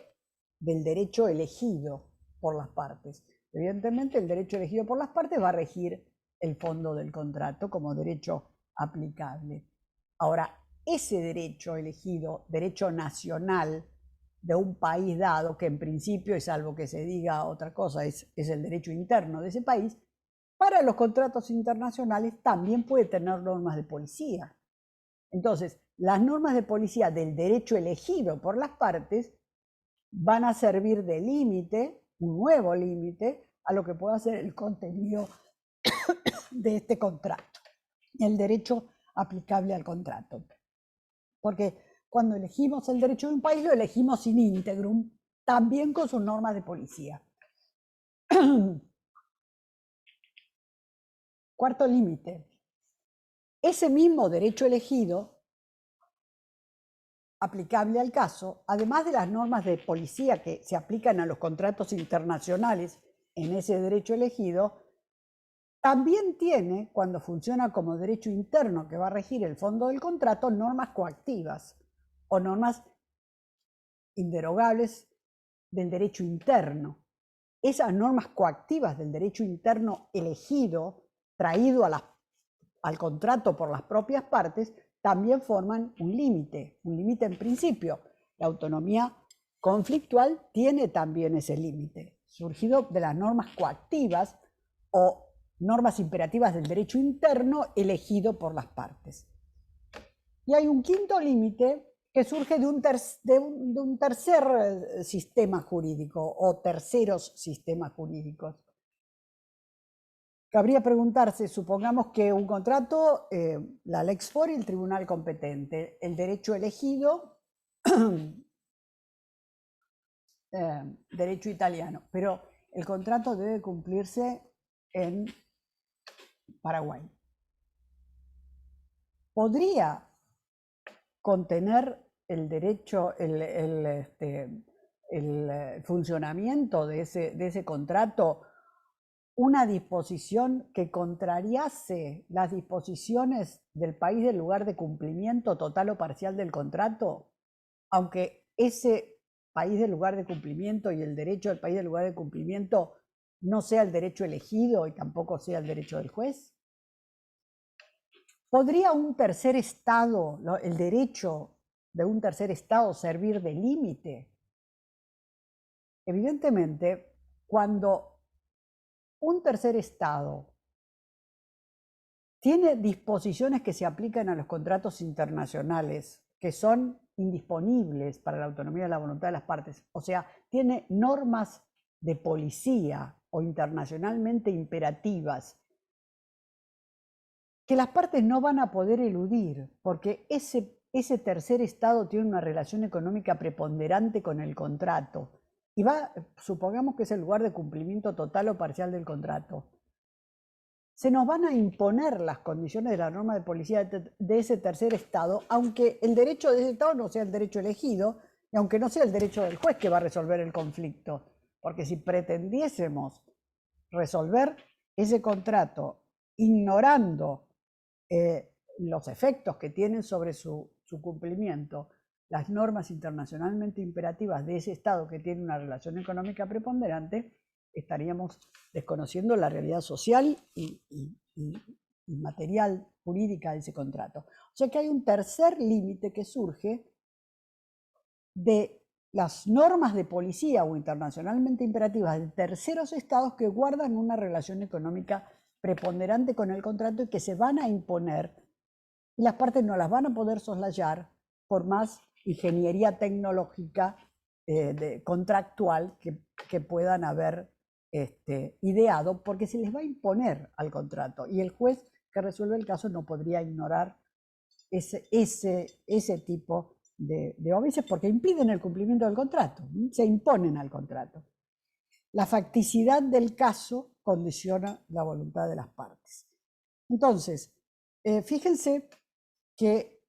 del derecho elegido por las partes. Evidentemente, el derecho elegido por las partes va a regir el fondo del contrato como derecho aplicable. Ahora, ese derecho elegido, derecho nacional de un país dado, que en principio, y salvo que se diga otra cosa, es el derecho interno de ese país, para los contratos internacionales también puede tener normas de policía. Entonces, las normas de policía del derecho elegido por las partes van a servir de límite, un nuevo límite, a lo que pueda ser el contenido de este contrato, el derecho aplicable al contrato. Porque cuando elegimos el derecho de un país, lo elegimos in integrum, también con sus normas de policía. Cuarto límite. Ese mismo derecho elegido, aplicable al caso, además de las normas de policía que se aplican a los contratos internacionales en ese derecho elegido, también tiene, cuando funciona como derecho interno que va a regir el fondo del contrato, normas coactivas o normas inderogables del derecho interno. Esas normas coactivas del derecho interno elegido, traído al contrato por las propias partes, también forman un límite en principio. La autonomía conflictual tiene también ese límite, surgido de las normas coactivas o normas imperativas del derecho interno elegido por las partes. Y hay un quinto límite que surge de un tercer sistema jurídico o terceros sistemas jurídicos. Cabría preguntarse, supongamos que un contrato, la Lex Fori, el tribunal competente, el derecho elegido, derecho italiano, pero el contrato debe cumplirse en Paraguay. ¿Podría contener el derecho, el funcionamiento de ese contrato una disposición que contrariase las disposiciones del país del lugar de cumplimiento total o parcial del contrato, aunque ese país del lugar de cumplimiento y el derecho del país del lugar de cumplimiento no sea el derecho elegido y tampoco sea el derecho del juez? ¿Podría un tercer estado, el derecho de un tercer estado servir de límite? Evidentemente, cuando un tercer estado tiene disposiciones que se aplican a los contratos internacionales que son indisponibles para la autonomía de la voluntad de las partes, o sea, tiene normas de policía o internacionalmente imperativas que las partes no van a poder eludir, porque ese tercer estado tiene una relación económica preponderante con el contrato y supongamos que es el lugar de cumplimiento total o parcial del contrato. Se nos van a imponer las condiciones de la norma de policía de ese tercer estado, aunque el derecho de ese estado no sea el derecho elegido y aunque no sea el derecho del juez que va a resolver el conflicto. Porque si pretendiésemos resolver ese contrato ignorando los efectos que tienen sobre su cumplimiento las normas internacionalmente imperativas de ese Estado que tiene una relación económica preponderante, estaríamos desconociendo la realidad social y material jurídica de ese contrato. O sea que hay un tercer límite que surge de las normas de policía o internacionalmente imperativas de terceros estados que guardan una relación económica preponderante con el contrato y que se van a imponer y las partes no las van a poder soslayar por más ingeniería tecnológica contractual que puedan haber ideado, porque se les va a imponer al contrato y el juez que resuelve el caso no podría ignorar ese tipo de óbices porque impiden el cumplimiento del contrato, se imponen al contrato. La facticidad del caso condiciona la voluntad de las partes. Entonces, fíjense que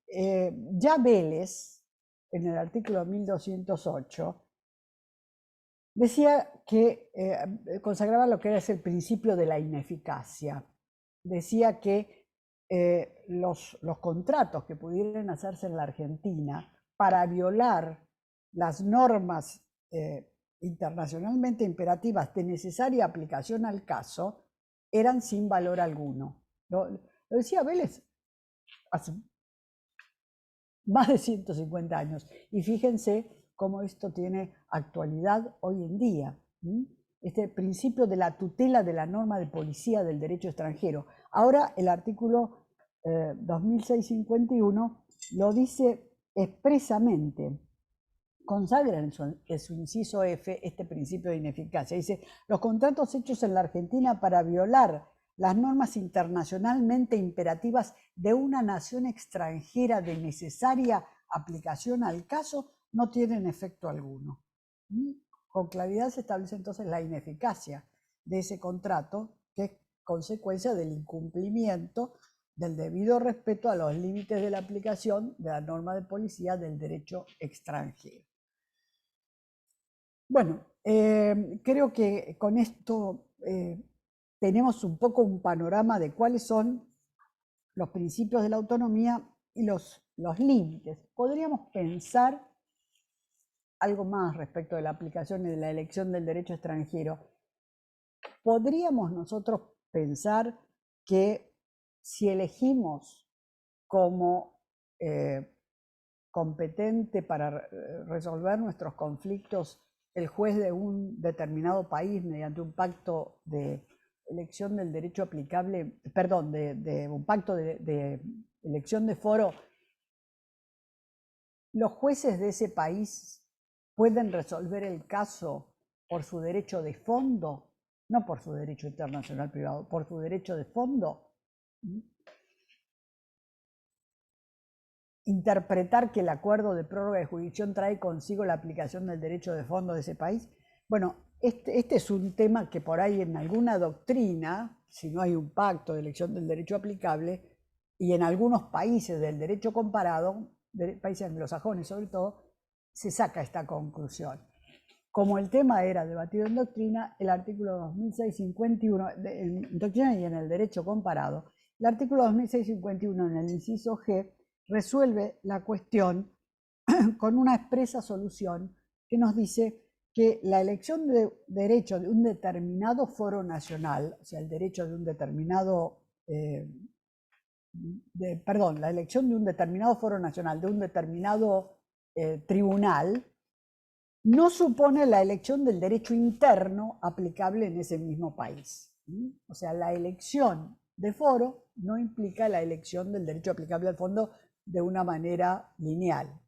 ya Vélez, en el artículo 1208, decía que consagraba lo que era el principio de la ineficacia. Decía que los contratos que pudieran hacerse en la Argentina para violar las normas internacionalmente imperativas de necesaria aplicación al caso eran sin valor alguno. Lo decía Vélez hace más de 150 años. Y fíjense cómo esto tiene actualidad hoy en día. Este principio de la tutela de la norma de policía del derecho extranjero. Ahora el artículo 2651 lo dice expresamente, consagra en su inciso F este principio de ineficacia. Dice, los contratos hechos en la Argentina para violar las normas internacionalmente imperativas de una nación extranjera de necesaria aplicación al caso no tienen efecto alguno. Con claridad se establece entonces la ineficacia de ese contrato, que es consecuencia del incumplimiento del debido respeto a los límites de la aplicación de la norma de policía del derecho extranjero. Bueno, creo que con esto tenemos un poco un panorama de cuáles son los principios de la autonomía y los límites. Podríamos pensar algo más respecto de la aplicación y de la elección del derecho extranjero. Podríamos nosotros pensar que si elegimos como competente para resolver nuestros conflictos el juez de un determinado país mediante un pacto de elección del derecho aplicable, perdón, de un pacto de elección de foro, los jueces de ese país pueden resolver el caso por su derecho de fondo, no por su derecho internacional privado, por su derecho de fondo. Interpretar que el acuerdo de prórroga de jurisdicción trae consigo la aplicación del derecho de fondo de ese país. Bueno, este es un tema que por ahí en alguna doctrina, si no hay un pacto de elección del derecho aplicable, y en algunos países del derecho comparado, países anglosajones sobre todo, se saca esta conclusión. Como el tema era debatido en doctrina, el artículo 2651, en doctrina y en el derecho comparado, el artículo 2651 en el inciso G resuelve la cuestión con una expresa solución que nos dice que la elección de derecho de un determinado foro nacional, o sea, el derecho de un determinado, la elección de un determinado foro nacional, de un determinado tribunal, no supone la elección del derecho interno aplicable en ese mismo país. O sea, la elección de foro no implica la elección del derecho aplicable al fondo de una manera lineal.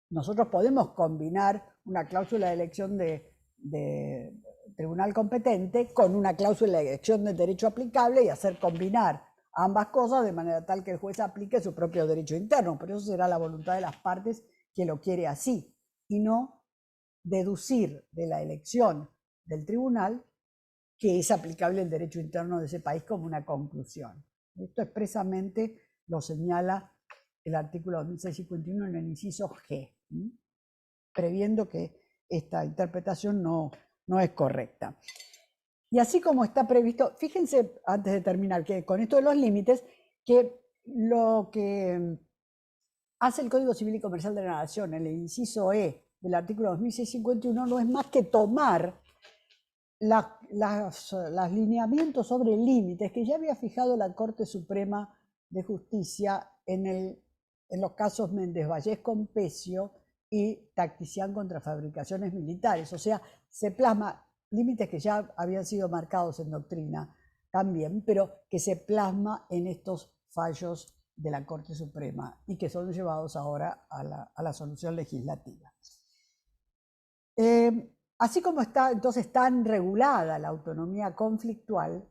Nosotros podemos combinar una cláusula de elección de tribunal competente con una cláusula de elección del derecho aplicable y hacer combinar ambas cosas de manera tal que el juez aplique su propio derecho interno, pero eso será la voluntad de las partes que lo quiere así, y no deducir de la elección del tribunal que es aplicable el derecho interno de ese país como una conclusión. Esto expresamente lo señala el artículo 2651 en el inciso G, previendo que esta interpretación no es correcta. Y así como está previsto, fíjense, antes de terminar, que con esto de los límites, que lo que hace el Código Civil y Comercial de la Nación, en el inciso E del artículo 2651, no es más que tomar los lineamientos sobre límites que ya había fijado la Corte Suprema de Justicia en los casos Méndez Vallés con Pecio y Tacticián contra fabricaciones militares. O sea, se plasma límites que ya habían sido marcados en doctrina también, pero que se plasma en estos fallos de la Corte Suprema y que son llevados ahora a la solución legislativa. Así como está entonces tan regulada la autonomía conflictual,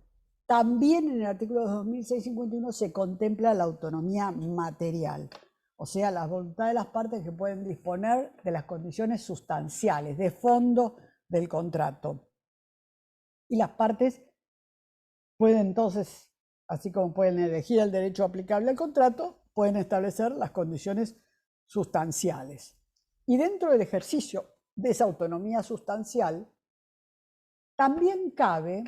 también en el artículo 2651 se contempla la autonomía material, o sea, la voluntad de las partes que pueden disponer de las condiciones sustanciales, de fondo del contrato. Y las partes pueden entonces, así como pueden elegir el derecho aplicable al contrato, pueden establecer las condiciones sustanciales. Y dentro del ejercicio de esa autonomía sustancial, también cabe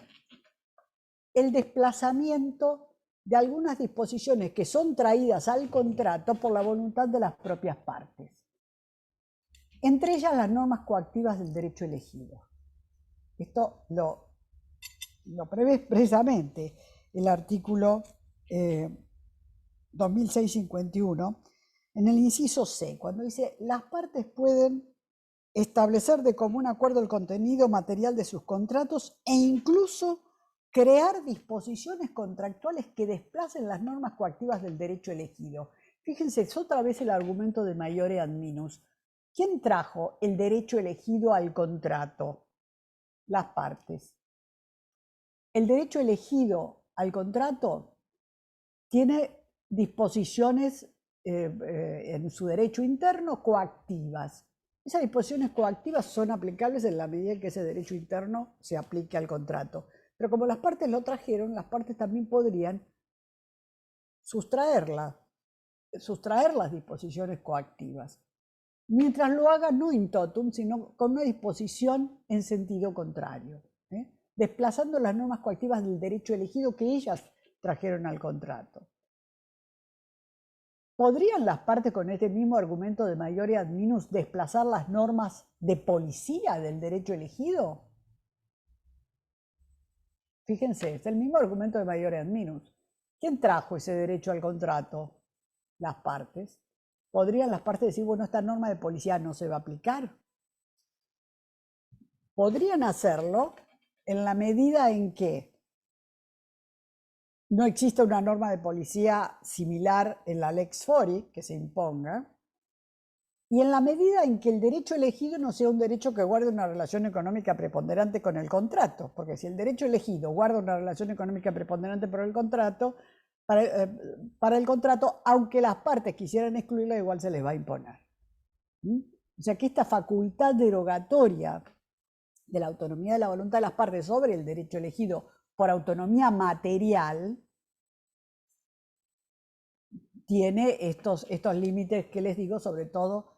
el desplazamiento de algunas disposiciones que son traídas al contrato por la voluntad de las propias partes. Entre ellas las normas coactivas del derecho elegido. Esto lo prevé expresamente el artículo 2651 en el inciso C, cuando dice: las partes pueden establecer de común acuerdo el contenido material de sus contratos e incluso crear disposiciones contractuales que desplacen las normas coactivas del derecho elegido. Fíjense, es otra vez el argumento de maiore ad minus. ¿Quién trajo el derecho elegido al contrato? Las partes. El derecho elegido al contrato tiene disposiciones en su derecho interno coactivas. Esas disposiciones coactivas son aplicables en la medida en que ese derecho interno se aplique al contrato. Pero como las partes lo trajeron, las partes también podrían sustraer las disposiciones coactivas. Mientras lo hagan no in totum, sino con una disposición en sentido contrario, desplazando las normas coactivas del derecho elegido que ellas trajeron al contrato. ¿Podrían las partes con este mismo argumento de maiore ad minus desplazar las normas de policía del derecho elegido? Fíjense, es el mismo argumento de maiore ad minus. ¿Quién trajo ese derecho al contrato? Las partes. ¿Podrían las partes decir, bueno, esta norma de policía no se va a aplicar? Podrían hacerlo en la medida en que no existe una norma de policía similar en la Lex Fori que se imponga, y en la medida en que el derecho elegido no sea un derecho que guarde una relación económica preponderante con el contrato, porque si el derecho elegido guarda una relación económica preponderante por el contrato, para el contrato, aunque las partes quisieran excluirla, igual se les va a imponer. O sea que esta facultad derogatoria de la autonomía de la voluntad de las partes sobre el derecho elegido por autonomía material, tiene estos límites que les digo, sobre todo,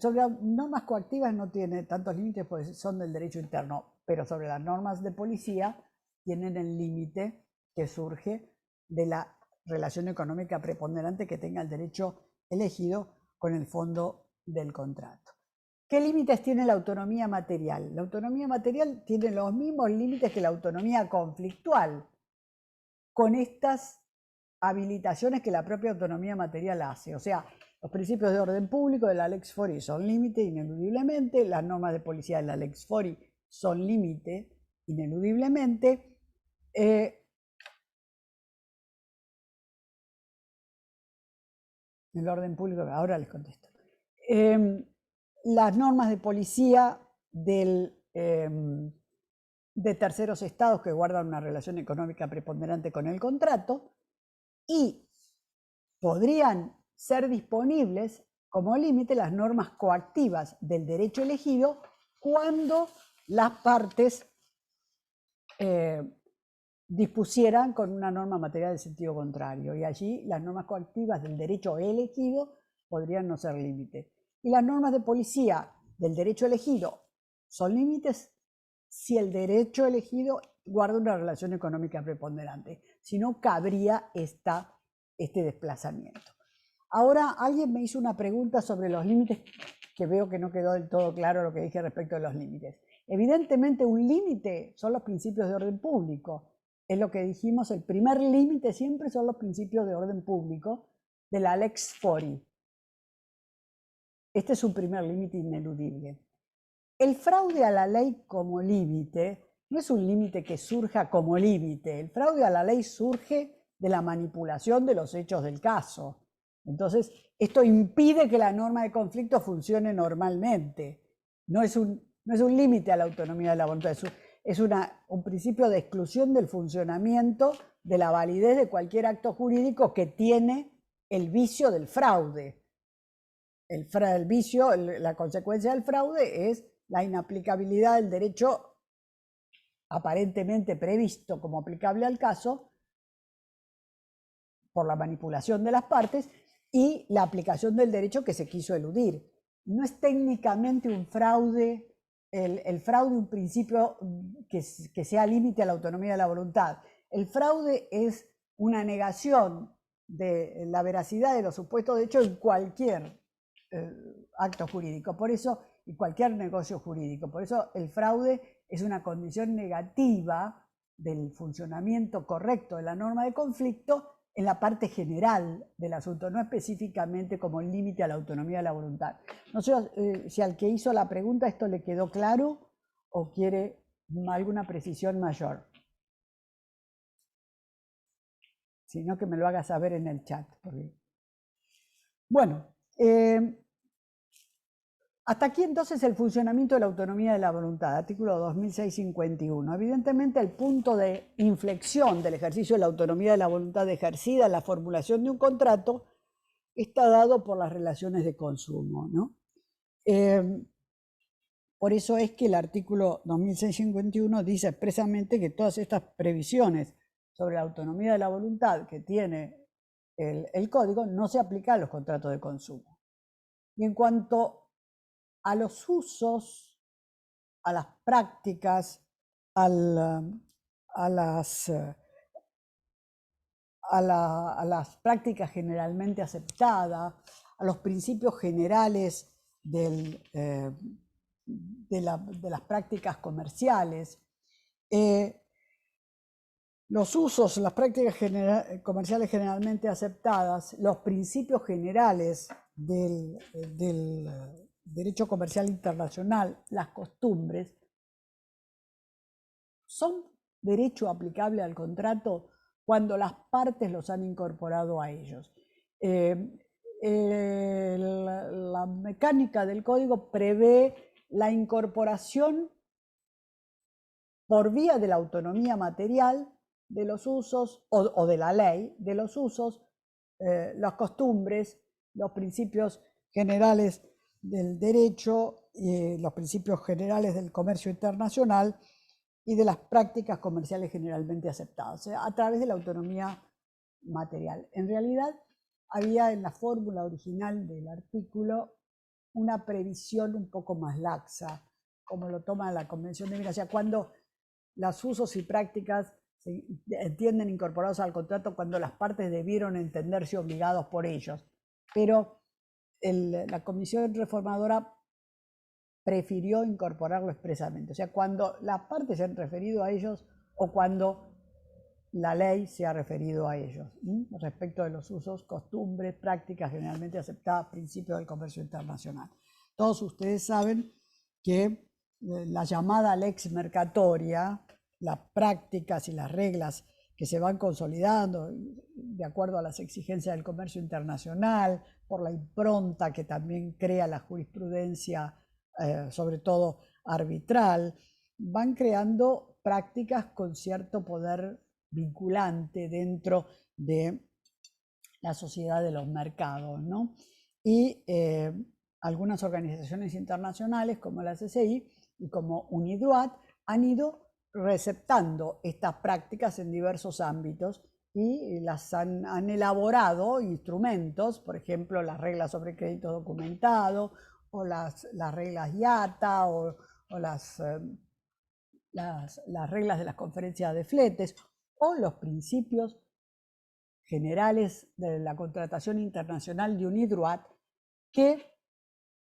sobre las normas coactivas no tiene tantos límites porque son del derecho interno, pero sobre las normas de policía tienen el límite que surge de la relación económica preponderante que tenga el derecho elegido con el fondo del contrato. ¿Qué límites tiene la autonomía material? La autonomía material tiene los mismos límites que la autonomía conflictual, con estas habilitaciones que la propia autonomía material hace. O sea, los principios de orden público de la Lex Fori son límite ineludiblemente, las normas de policía de la Lex Fori son límite ineludiblemente. El orden público, ahora les contesto. Las normas de policía de terceros estados que guardan una relación económica preponderante con el contrato, y podrían ser disponibles como límite las normas coactivas del derecho elegido cuando las partes dispusieran con una norma material de sentido contrario, y allí las normas coactivas del derecho elegido podrían no ser límite. Y las normas de policía del derecho elegido son límites si el derecho elegido guarda una relación económica preponderante, si no cabría este desplazamiento. Ahora alguien me hizo una pregunta sobre los límites, que veo que no quedó del todo claro lo que dije respecto de los límites. Evidentemente un límite son los principios de orden público. Es lo que dijimos, el primer límite siempre son los principios de orden público de la Lex Fori. Este es un primer límite ineludible. El fraude a la ley como límite no es un límite que surja como límite. El fraude a la ley surge de la manipulación de los hechos del caso. Entonces, esto impide que la norma de conflicto funcione normalmente. No es un límite a la autonomía de la voluntad, es un principio de exclusión del funcionamiento de la validez de cualquier acto jurídico que tiene el vicio del fraude. El vicio, la consecuencia del fraude es la inaplicabilidad del derecho aparentemente previsto como aplicable al caso por la manipulación de las partes y la aplicación del derecho que se quiso eludir. No es técnicamente un fraude, el fraude un principio que sea límite a la autonomía de la voluntad. El fraude es una negación de la veracidad de los supuestos de hecho en cualquier acto jurídico, por eso, y cualquier negocio jurídico. Por eso el fraude es una condición negativa del funcionamiento correcto de la norma de conflicto en la parte general del asunto, no específicamente como límite a la autonomía de la voluntad. No sé si al que hizo la pregunta esto le quedó claro o quiere alguna precisión mayor. Si no, que me lo haga saber en el chat. Bueno, hasta aquí entonces el funcionamiento de la autonomía de la voluntad, artículo 2651. Evidentemente el punto de inflexión del ejercicio de la autonomía de la voluntad ejercida en la formulación de un contrato está dado por las relaciones de consumo, ¿no? Por eso es que el artículo 2651 dice expresamente que todas estas previsiones sobre la autonomía de la voluntad que tiene el código no se aplican a los contratos de consumo. Y en cuanto a los usos, a las prácticas, a las prácticas generalmente aceptadas, a los principios generales de las prácticas comerciales. Los usos, las prácticas comerciales generalmente aceptadas, los principios generales del derecho comercial internacional, las costumbres, son derecho aplicable al contrato cuando las partes los han incorporado a ellos. La mecánica del código prevé la incorporación por vía de la autonomía material de los usos o de la ley, de los usos, las costumbres, los principios generales del derecho, los principios generales del comercio internacional y de las prácticas comerciales generalmente aceptadas, o sea, a través de la autonomía material. En realidad, había en la fórmula original del artículo una previsión un poco más laxa, como lo toma la Convención de Viena, o sea, cuando los usos y prácticas se entienden incorporados al contrato cuando las partes debieron entenderse obligados por ellos. Pero la Comisión Reformadora prefirió incorporarlo expresamente, o sea, cuando las partes se han referido a ellos o cuando la ley se ha referido a ellos, respecto de los usos, costumbres, prácticas generalmente aceptadas, principios del comercio internacional. Todos ustedes saben que la llamada lex mercatoria, las prácticas y las reglas que se van consolidando de acuerdo a las exigencias del comercio internacional, por la impronta que también crea la jurisprudencia, sobre todo arbitral, van creando prácticas con cierto poder vinculante dentro de la sociedad de los mercados, ¿no? Y algunas organizaciones internacionales como la CCI y como UNIDROIT han ido receptando estas prácticas en diversos ámbitos y las han elaborado instrumentos, por ejemplo, las reglas sobre crédito documentado o las reglas IATA o las reglas de las conferencias de fletes o los principios generales de la contratación internacional de UNIDROIT, que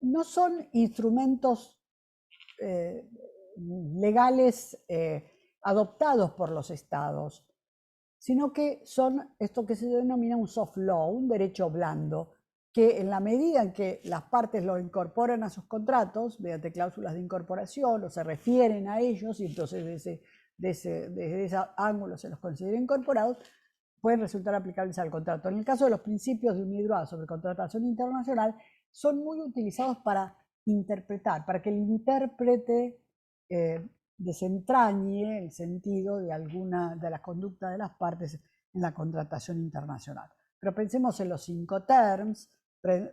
no son instrumentos legales adoptados por los estados, sino que son esto que se denomina un soft law, un derecho blando, que en la medida en que las partes lo incorporan a sus contratos, mediante cláusulas de incorporación, o se refieren a ellos, y entonces desde ese ángulo se los considera incorporados, pueden resultar aplicables al contrato. En el caso de los principios de Unidroit sobre contratación internacional, son muy utilizados para interpretar, para que el intérprete desentrañe el sentido de alguna de las conductas de las partes en la contratación internacional. Pero pensemos en los Incoterms,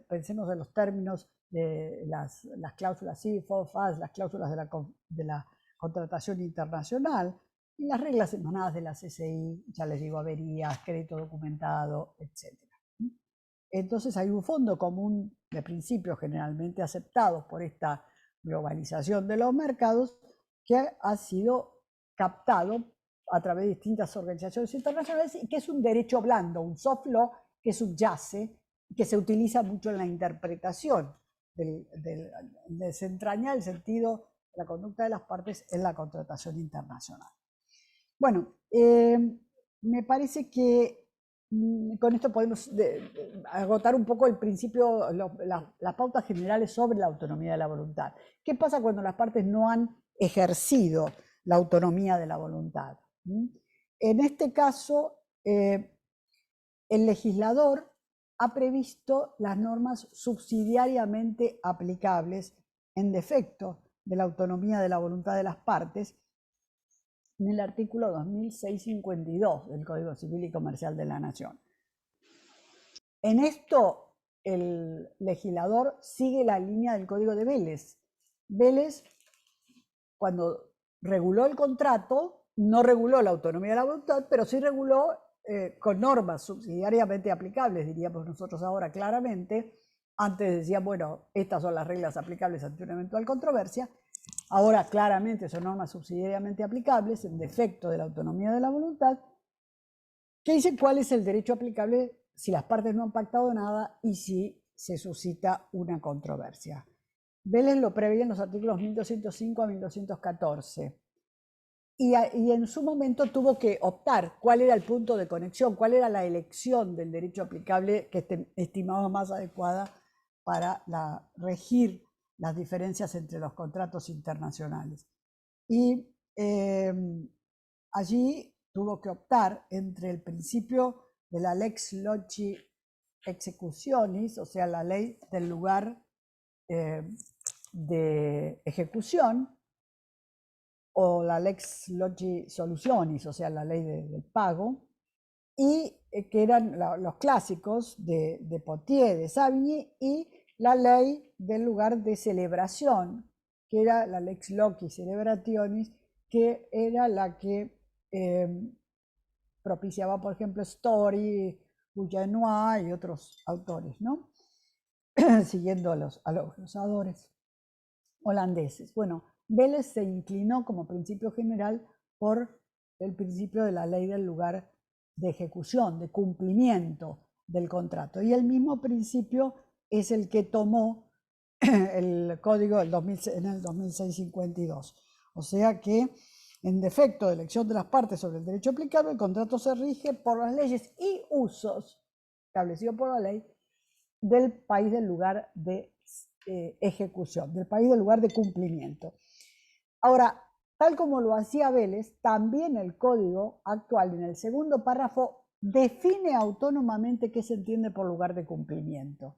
pensemos en los términos de las cláusulas IFO, FAS, las cláusulas de la contratación internacional, y las reglas emanadas de la CCI, ya les digo, averías, crédito documentado, etc. Entonces hay un fondo común de principios generalmente aceptados por esta globalización de los mercados que ha sido captado a través de distintas organizaciones internacionales y que es un derecho blando, un soft law que subyace y que se utiliza mucho en la interpretación de desentrañar el sentido de la conducta de las partes en la contratación internacional. Bueno, me parece que con esto podemos agotar un poco el principio, las pautas generales sobre la autonomía de la voluntad. ¿Qué pasa cuando las partes no han ejercido la autonomía de la voluntad? En este caso, el legislador ha previsto las normas subsidiariamente aplicables en defecto de la autonomía de la voluntad de las partes en el artículo 2652 del Código Civil y Comercial de la Nación. En esto, el legislador sigue la línea del Código de Vélez. Vélez, cuando reguló el contrato, no reguló la autonomía de la voluntad, pero sí reguló con normas subsidiariamente aplicables, diríamos nosotros ahora claramente. Antes decían, bueno, estas son las reglas aplicables ante una eventual controversia. Ahora claramente son normas subsidiariamente aplicables en defecto de la autonomía de la voluntad, que dicen cuál es el derecho aplicable si las partes no han pactado nada y si se suscita una controversia. Vélez lo prevé en los artículos 1205 a 1214. Y en su momento tuvo que optar cuál era el punto de conexión, cuál era la elección del derecho aplicable que estimaba más adecuada para regir las diferencias entre los contratos internacionales. Y allí tuvo que optar entre el principio de la lex loci executionis, o sea, la ley del lugar de ejecución, o la lex loci solutionis, o sea, la ley del pago, y que eran los clásicos de Potier, de Savigny, y la ley del lugar de celebración, que era la lex loci celebrationis, que era la que propiciaba, por ejemplo, Story, Bouillanois y otros autores, ¿no? Siguiendo a los glosadores holandeses. Bueno, Vélez se inclinó como principio general por el principio de la ley del lugar de ejecución, de cumplimiento del contrato. Y el mismo principio es el que tomó el código en el 2652. O sea que, en defecto de elección de las partes sobre el derecho aplicable, el contrato se rige por las leyes y usos establecidos por la ley del país del lugar de ejecución, del país del lugar de cumplimiento. Ahora, tal como lo hacía Vélez, también el código actual, en el segundo párrafo, define autónomamente qué se entiende por lugar de cumplimiento,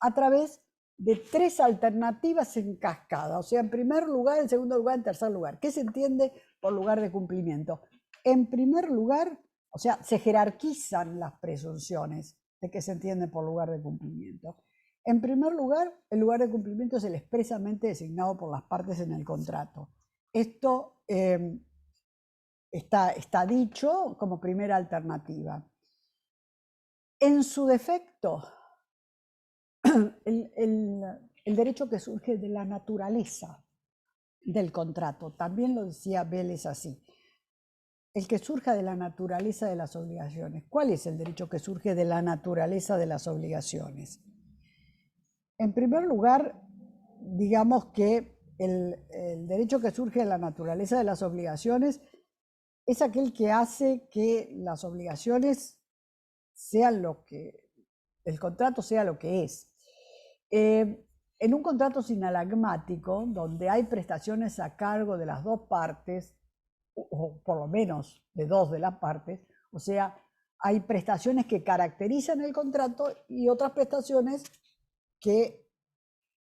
a través de tres alternativas en cascada, o sea, en primer lugar, en segundo lugar, en tercer lugar. ¿Qué se entiende por lugar de cumplimiento? En primer lugar, o sea, se jerarquizan las presunciones de qué se entiende por lugar de cumplimiento. En primer lugar, el lugar de cumplimiento es el expresamente designado por las partes en el contrato. Esto está dicho como primera alternativa. En su defecto, el derecho que surge de la naturaleza del contrato, también lo decía Vélez así, el que surja de la naturaleza de las obligaciones. ¿Cuál es el derecho que surge de la naturaleza de las obligaciones? En primer lugar, digamos que el derecho que surge de la naturaleza de las obligaciones es aquel que hace que las obligaciones sean lo que, el contrato sea lo que es. En un contrato sinalagmático, donde hay prestaciones a cargo de las dos partes, o por lo menos de dos de las partes, o sea, hay prestaciones que caracterizan el contrato y otras prestaciones que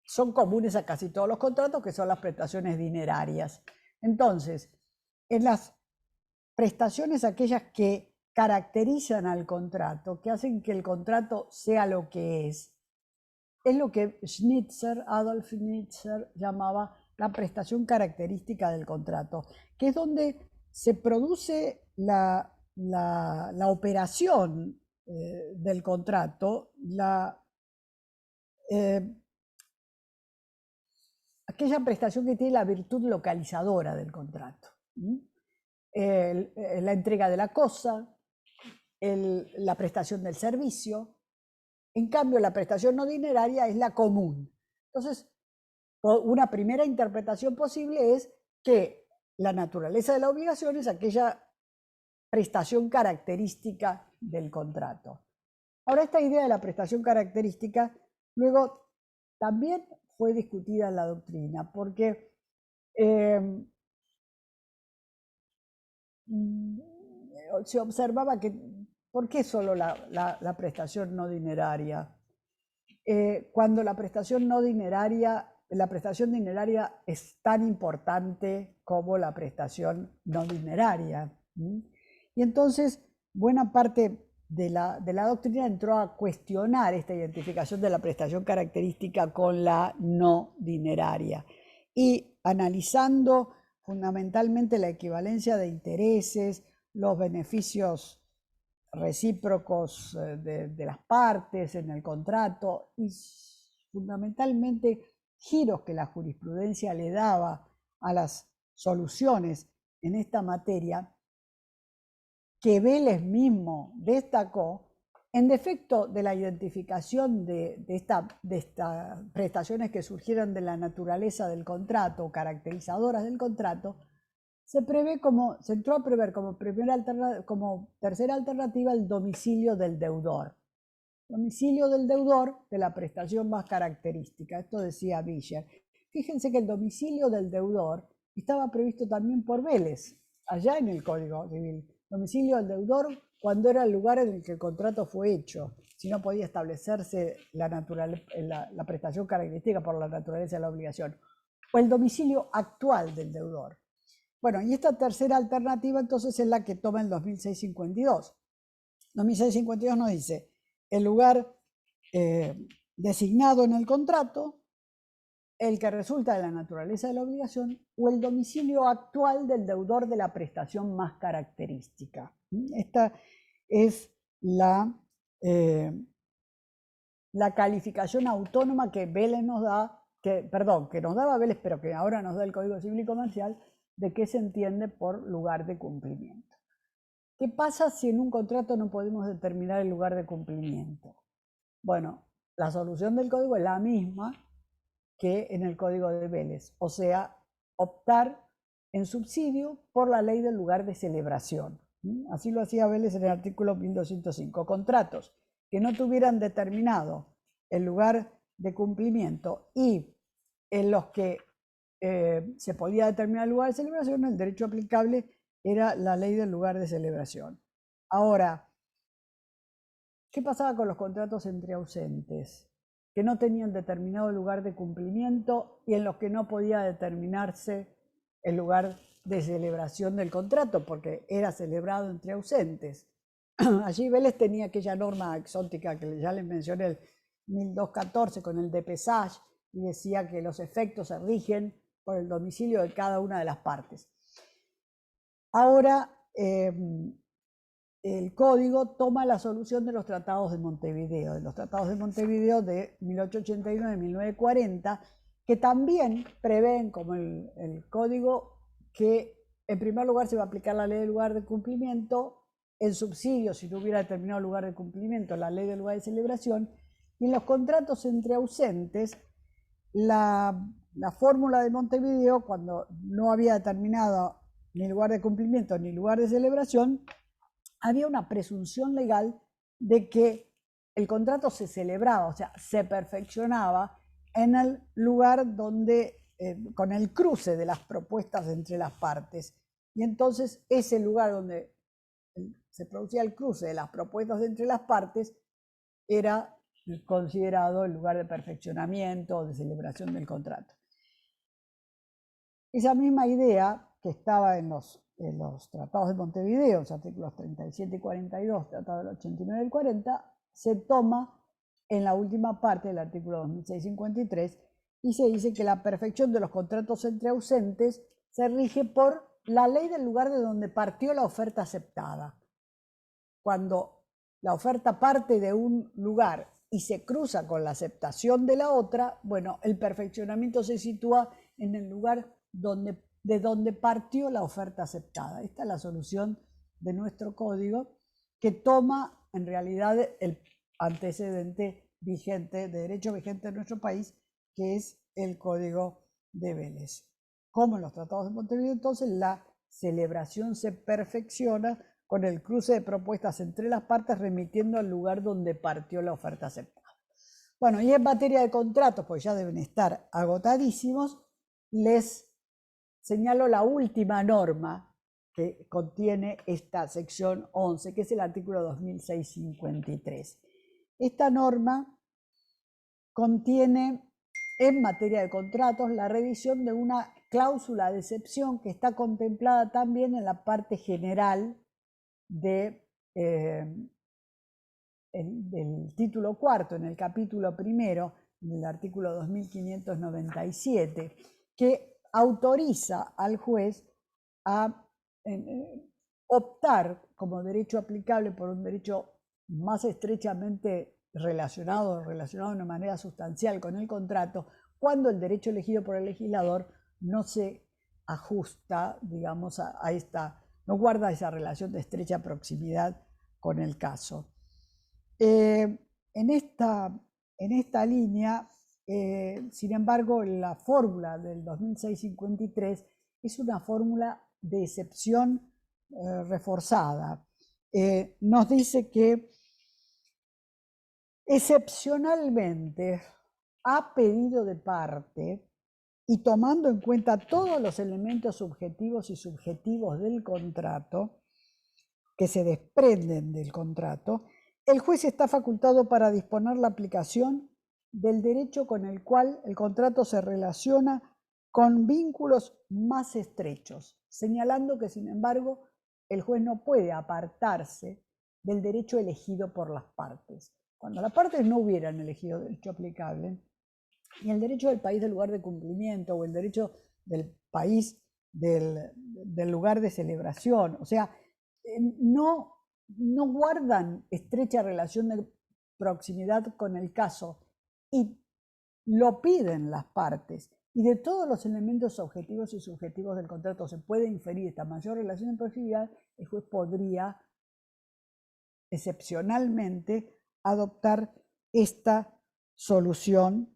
son comunes a casi todos los contratos, que son las prestaciones dinerarias. Entonces, en las prestaciones aquellas que caracterizan al contrato, que hacen que el contrato sea lo que es lo que Adolf Schnitzer llamaba la prestación característica del contrato, que es donde se produce la operación del contrato, aquella prestación que tiene la virtud localizadora del contrato. La entrega de la cosa, la prestación del servicio. En cambio, la prestación no dineraria es la común. Entonces, una primera interpretación posible es que la naturaleza de la obligación es aquella prestación característica del contrato. Ahora, esta idea de la prestación característica luego también fue discutida en la doctrina, porque se observaba que, ¿por qué solo la prestación no dineraria? Cuando la prestación dineraria es tan importante como la prestación no dineraria. Y entonces, buena parte de la doctrina entró a cuestionar esta identificación de la prestación característica con la no dineraria. Y analizando fundamentalmente la equivalencia de intereses, los beneficios recíprocos de las partes en el contrato y fundamentalmente giros que la jurisprudencia le daba a las soluciones en esta materia, que Vélez mismo destacó, en defecto de la identificación de estas prestaciones que surgieron de la naturaleza del contrato, caracterizadoras del contrato, se entró a prever como tercera alternativa el domicilio del deudor. Domicilio del deudor de la prestación más característica. Esto decía Viller. Fíjense que el domicilio del deudor estaba previsto también por Vélez, allá en el Código Civil. Domicilio del deudor cuando era el lugar en el que el contrato fue hecho, si no podía establecerse la prestación característica por la naturaleza de la obligación. O el domicilio actual del deudor. Bueno, y esta tercera alternativa entonces es la que toma el 2652. 2652 nos dice el lugar designado en el contrato, el que resulta de la naturaleza de la obligación o el domicilio actual del deudor de la prestación más característica. Esta es la calificación autónoma que Vélez nos da, que nos daba Vélez, pero que ahora nos da el Código Civil y Comercial, de qué se entiende por lugar de cumplimiento. ¿Qué pasa si en un contrato no podemos determinar el lugar de cumplimiento? Bueno, la solución del código es la misma que en el Código de Vélez, o sea, optar en subsidio por la ley del lugar de celebración. Así lo hacía Vélez en el artículo 1205. Contratos que no tuvieran determinado el lugar de cumplimiento y en los que se podía determinar el lugar de celebración, el derecho aplicable era la ley del lugar de celebración. Ahora, ¿qué pasaba con los contratos entre ausentes? Que no tenían determinado el lugar de cumplimiento y en los que no podía determinarse el lugar de celebración del contrato, porque era celebrado entre ausentes. Allí Vélez tenía aquella norma exótica que ya les mencioné, el 1214 con el de Pesage, y decía que los efectos se rigen por el domicilio de cada una de las partes. Ahora, el código toma la solución de los tratados de Montevideo, de 1889 y 1940, que también prevén, como el código, que en primer lugar se va a aplicar la ley del lugar de cumplimiento, en subsidio, si no hubiera determinado lugar de cumplimiento, la ley del lugar de celebración, y en los contratos entre ausentes, la fórmula de Montevideo, cuando no había determinado ni lugar de cumplimiento ni lugar de celebración, había una presunción legal de que el contrato se celebraba, o sea, se perfeccionaba en el lugar donde, con el cruce de las propuestas entre las partes. Y entonces ese lugar donde se producía el cruce de las propuestas entre las partes, era considerado el lugar de perfeccionamiento o de celebración del contrato. Esa misma idea que estaba en los tratados de Montevideo, los artículos 37 y 42, tratado del 89 y el 40, se toma en la última parte del artículo 2653 y se dice que la perfección de los contratos entre ausentes se rige por la ley del lugar de donde partió la oferta aceptada. Cuando la oferta parte de un lugar y se cruza con la aceptación de la otra, bueno, el perfeccionamiento se sitúa en el lugar de donde partió la oferta aceptada. Esta es la solución de nuestro código, que toma en realidad el antecedente vigente, de derecho vigente en nuestro país, que es el Código de Vélez. Como en los tratados de Montevideo, entonces la celebración se perfecciona con el cruce de propuestas entre las partes, remitiendo al lugar donde partió la oferta aceptada. Bueno, y en materia de contratos, pues ya deben estar agotadísimos, les señalo la última norma que contiene esta sección 11, que es el artículo 2653. Esta norma contiene, en materia de contratos, la revisión de una cláusula de excepción que está contemplada también en la parte general del título cuarto, en el capítulo primero, en el artículo 2597, que autoriza al juez a optar como derecho aplicable por un derecho más estrechamente relacionado de una manera sustancial con el contrato, cuando el derecho elegido por el legislador no se ajusta, digamos, a esta, no guarda esa relación de estrecha proximidad con el caso. En esta línea, sin embargo, la fórmula del 2653 es una fórmula de excepción reforzada. Nos dice que excepcionalmente, a pedido de parte y tomando en cuenta todos los elementos subjetivos y subjetivos del contrato que se desprenden del contrato, el juez está facultado para disponer la aplicación del derecho con el cual el contrato se relaciona con vínculos más estrechos, señalando que, sin embargo, el juez no puede apartarse del derecho elegido por las partes. Cuando las partes no hubieran elegido derecho aplicable, y el derecho del país del lugar de cumplimiento o el derecho del país del lugar de celebración, o sea, no guardan estrecha relación de proximidad con el caso y lo piden las partes, y de todos los elementos objetivos y subjetivos del contrato se puede inferir esta mayor relación de proximidad, el juez podría excepcionalmente adoptar esta solución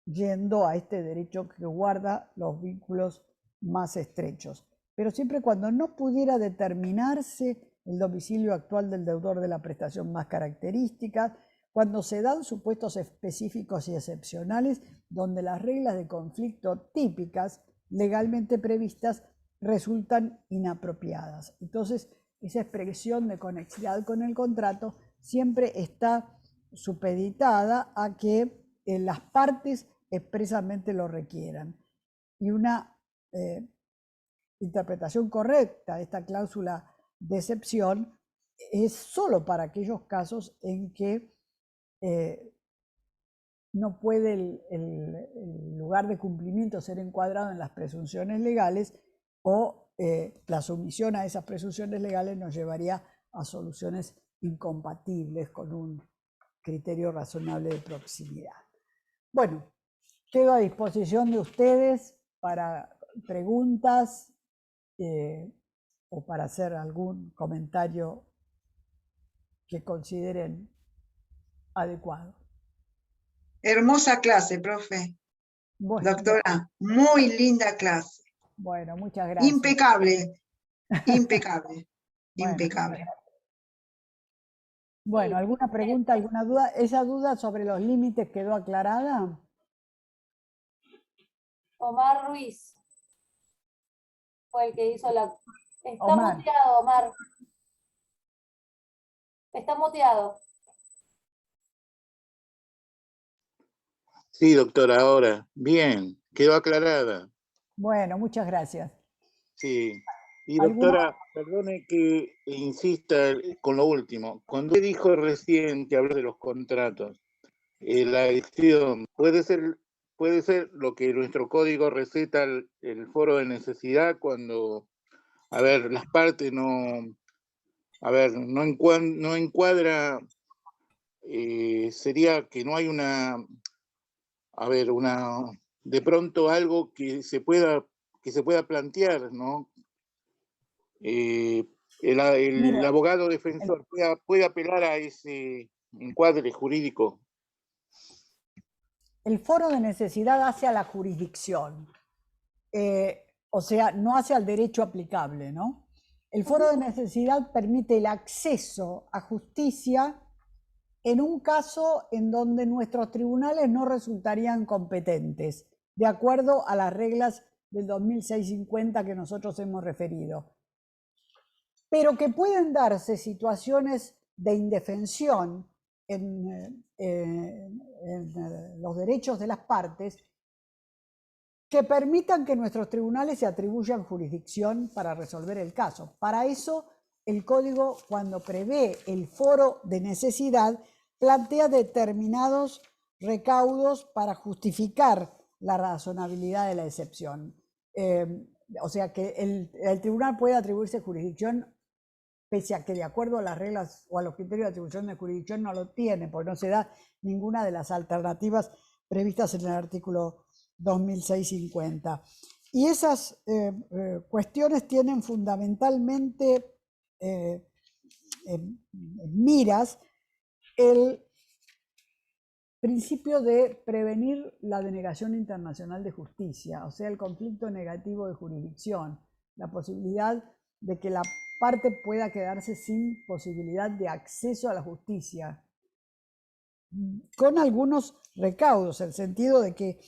yendo a este derecho que guarda los vínculos más estrechos. Pero siempre cuando no pudiera determinarse el domicilio actual del deudor de la prestación más características, cuando se dan supuestos específicos y excepcionales donde las reglas de conflicto típicas legalmente previstas resultan inapropiadas. Entonces, esa expresión de conexidad con el contrato siempre está supeditada a que las partes expresamente lo requieran. Y una interpretación correcta de esta cláusula de excepción es solo para aquellos casos en que no puede el lugar de cumplimiento ser encuadrado en las presunciones legales, o la sumisión a esas presunciones legales nos llevaría a soluciones incompatibles con un criterio razonable de proximidad. Bueno, quedo a disposición de ustedes para preguntas o para hacer algún comentario que consideren adecuado. Hermosa clase, profe. Bueno, Doctora, muy linda clase. bueno, muchas gracias. Impecable, impecable, Bueno, impecable. Bueno, ¿alguna pregunta, alguna duda? ¿Esa duda sobre los límites quedó aclarada? Omar Ruiz fue el que hizo la... Está Omar. muteado, Omar. Está muteado. Sí, doctora, ahora. Bien, quedó aclarada. Bueno, muchas gracias. Sí. Y ¿Alguna? doctora, perdone que insista con lo último. Cuando usted dijo recién que habló de los contratos, la adicción puede ser lo que nuestro código receta el foro de necesidad cuando, a ver, las partes no encuadra, sería que no hay de pronto algo que se pueda plantear, ¿no? El Mire, abogado defensor puede apelar a ese encuadre jurídico. el foro de necesidad hace a la jurisdicción, o sea, no hace al derecho aplicable, ¿no? El foro de necesidad permite el acceso a justicia en un caso en donde nuestros tribunales no resultarían competentes, de acuerdo a las reglas del 2650 que nosotros hemos referido. Pero que pueden darse situaciones de indefensión en los derechos de las partes que permitan que nuestros tribunales se atribuyan jurisdicción para resolver el caso. Para eso, el Código, cuando prevé el foro de necesidad, plantea determinados recaudos para justificar la razonabilidad de la excepción. O sea que el tribunal puede atribuirse jurisdicción pese a que de acuerdo a las reglas o a los criterios de atribución de jurisdicción no lo tiene, porque no se da ninguna de las alternativas previstas en el artículo 2650. Y esas cuestiones tienen fundamentalmente miras el principio de prevenir la denegación internacional de justicia, o sea, el conflicto negativo de jurisdicción, la posibilidad de que la parte pueda quedarse sin posibilidad de acceso a la justicia, con algunos recaudos, en el sentido de que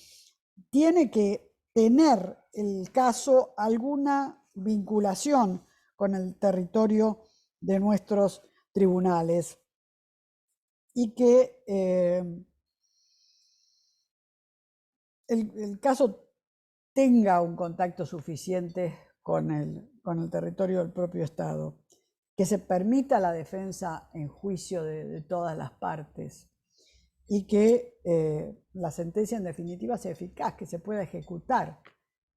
tiene que tener el caso alguna vinculación con el territorio de nuestros tribunales y que el caso tenga un contacto suficiente con el territorio del propio Estado, que se permita la defensa en juicio de todas las partes y que la sentencia en definitiva sea eficaz, que se pueda ejecutar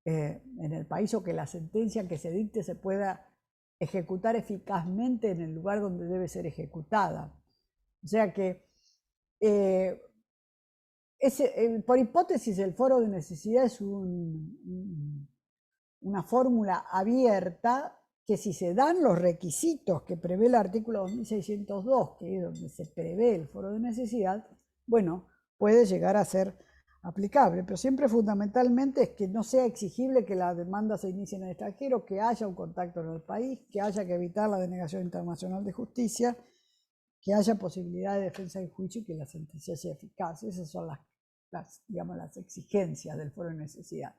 en el país o que la sentencia que se dicte se pueda ejecutar eficazmente en el lugar donde debe ser ejecutada. O sea que por hipótesis el foro de necesidad es una fórmula abierta que si se dan los requisitos que prevé el artículo 2602, que es donde se prevé el foro de necesidad, bueno, puede llegar a ser aplicable, pero siempre fundamentalmente es que no sea exigible que la demanda se inicie en el extranjero, que haya un contacto en el país, que haya que evitar la denegación internacional de justicia, que haya posibilidad de defensa en juicio y que la sentencia sea eficaz. Esas son las exigencias del foro de necesidad,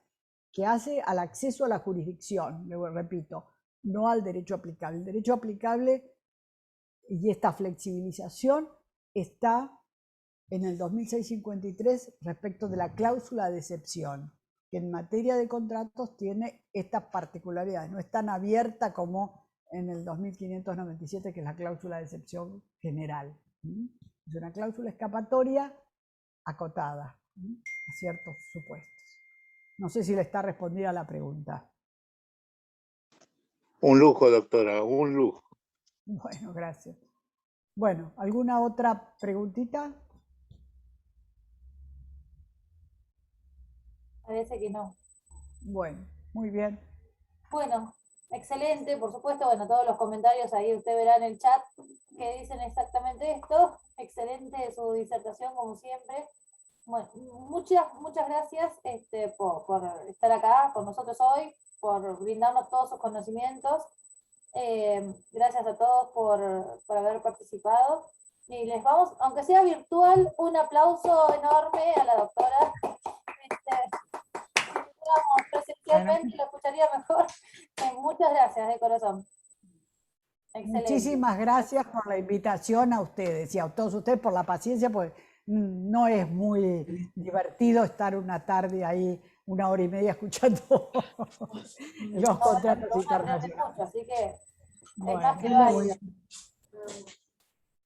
que hace al acceso a la jurisdicción, luego repito, no al derecho aplicable. El derecho aplicable y esta flexibilización está en el 2653 respecto de la cláusula de excepción, que en materia de contratos tiene estas particularidades, no es tan abierta como en el 2597, que es la cláusula de excepción general. Es una cláusula escapatoria acotada a ciertos supuestos. No sé si le está respondida la pregunta. Un lujo, doctora, un lujo. Bueno, gracias. Bueno, ¿alguna otra preguntita? Parece que no. Bueno, muy bien. Bueno, excelente, por supuesto, bueno, todos los comentarios ahí usted verá en el chat que dicen exactamente esto. Excelente su disertación, como siempre. Bueno, muchas gracias por estar acá con nosotros hoy, por brindarnos todos sus conocimientos. Gracias a todos por haber participado. Y les vamos, aunque sea virtual, un aplauso enorme a la doctora. Presencialmente lo escucharía mejor. Muchas gracias de corazón. Excelente. Muchísimas gracias por la invitación a ustedes y a todos ustedes por la paciencia, pues no es muy divertido estar una tarde ahí, 1 hora y media escuchando los contratos Uno aprende internacionales. mucho, así que es Bueno, más que muy válido.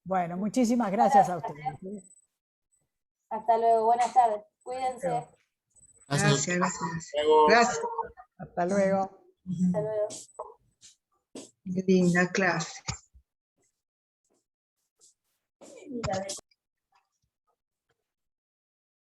bueno, muchísimas gracias a ustedes. Hasta luego, buenas tardes. Cuídense. Gracias, gracias. Gracias. Hasta luego. Hasta luego. Qué linda clase. Mira,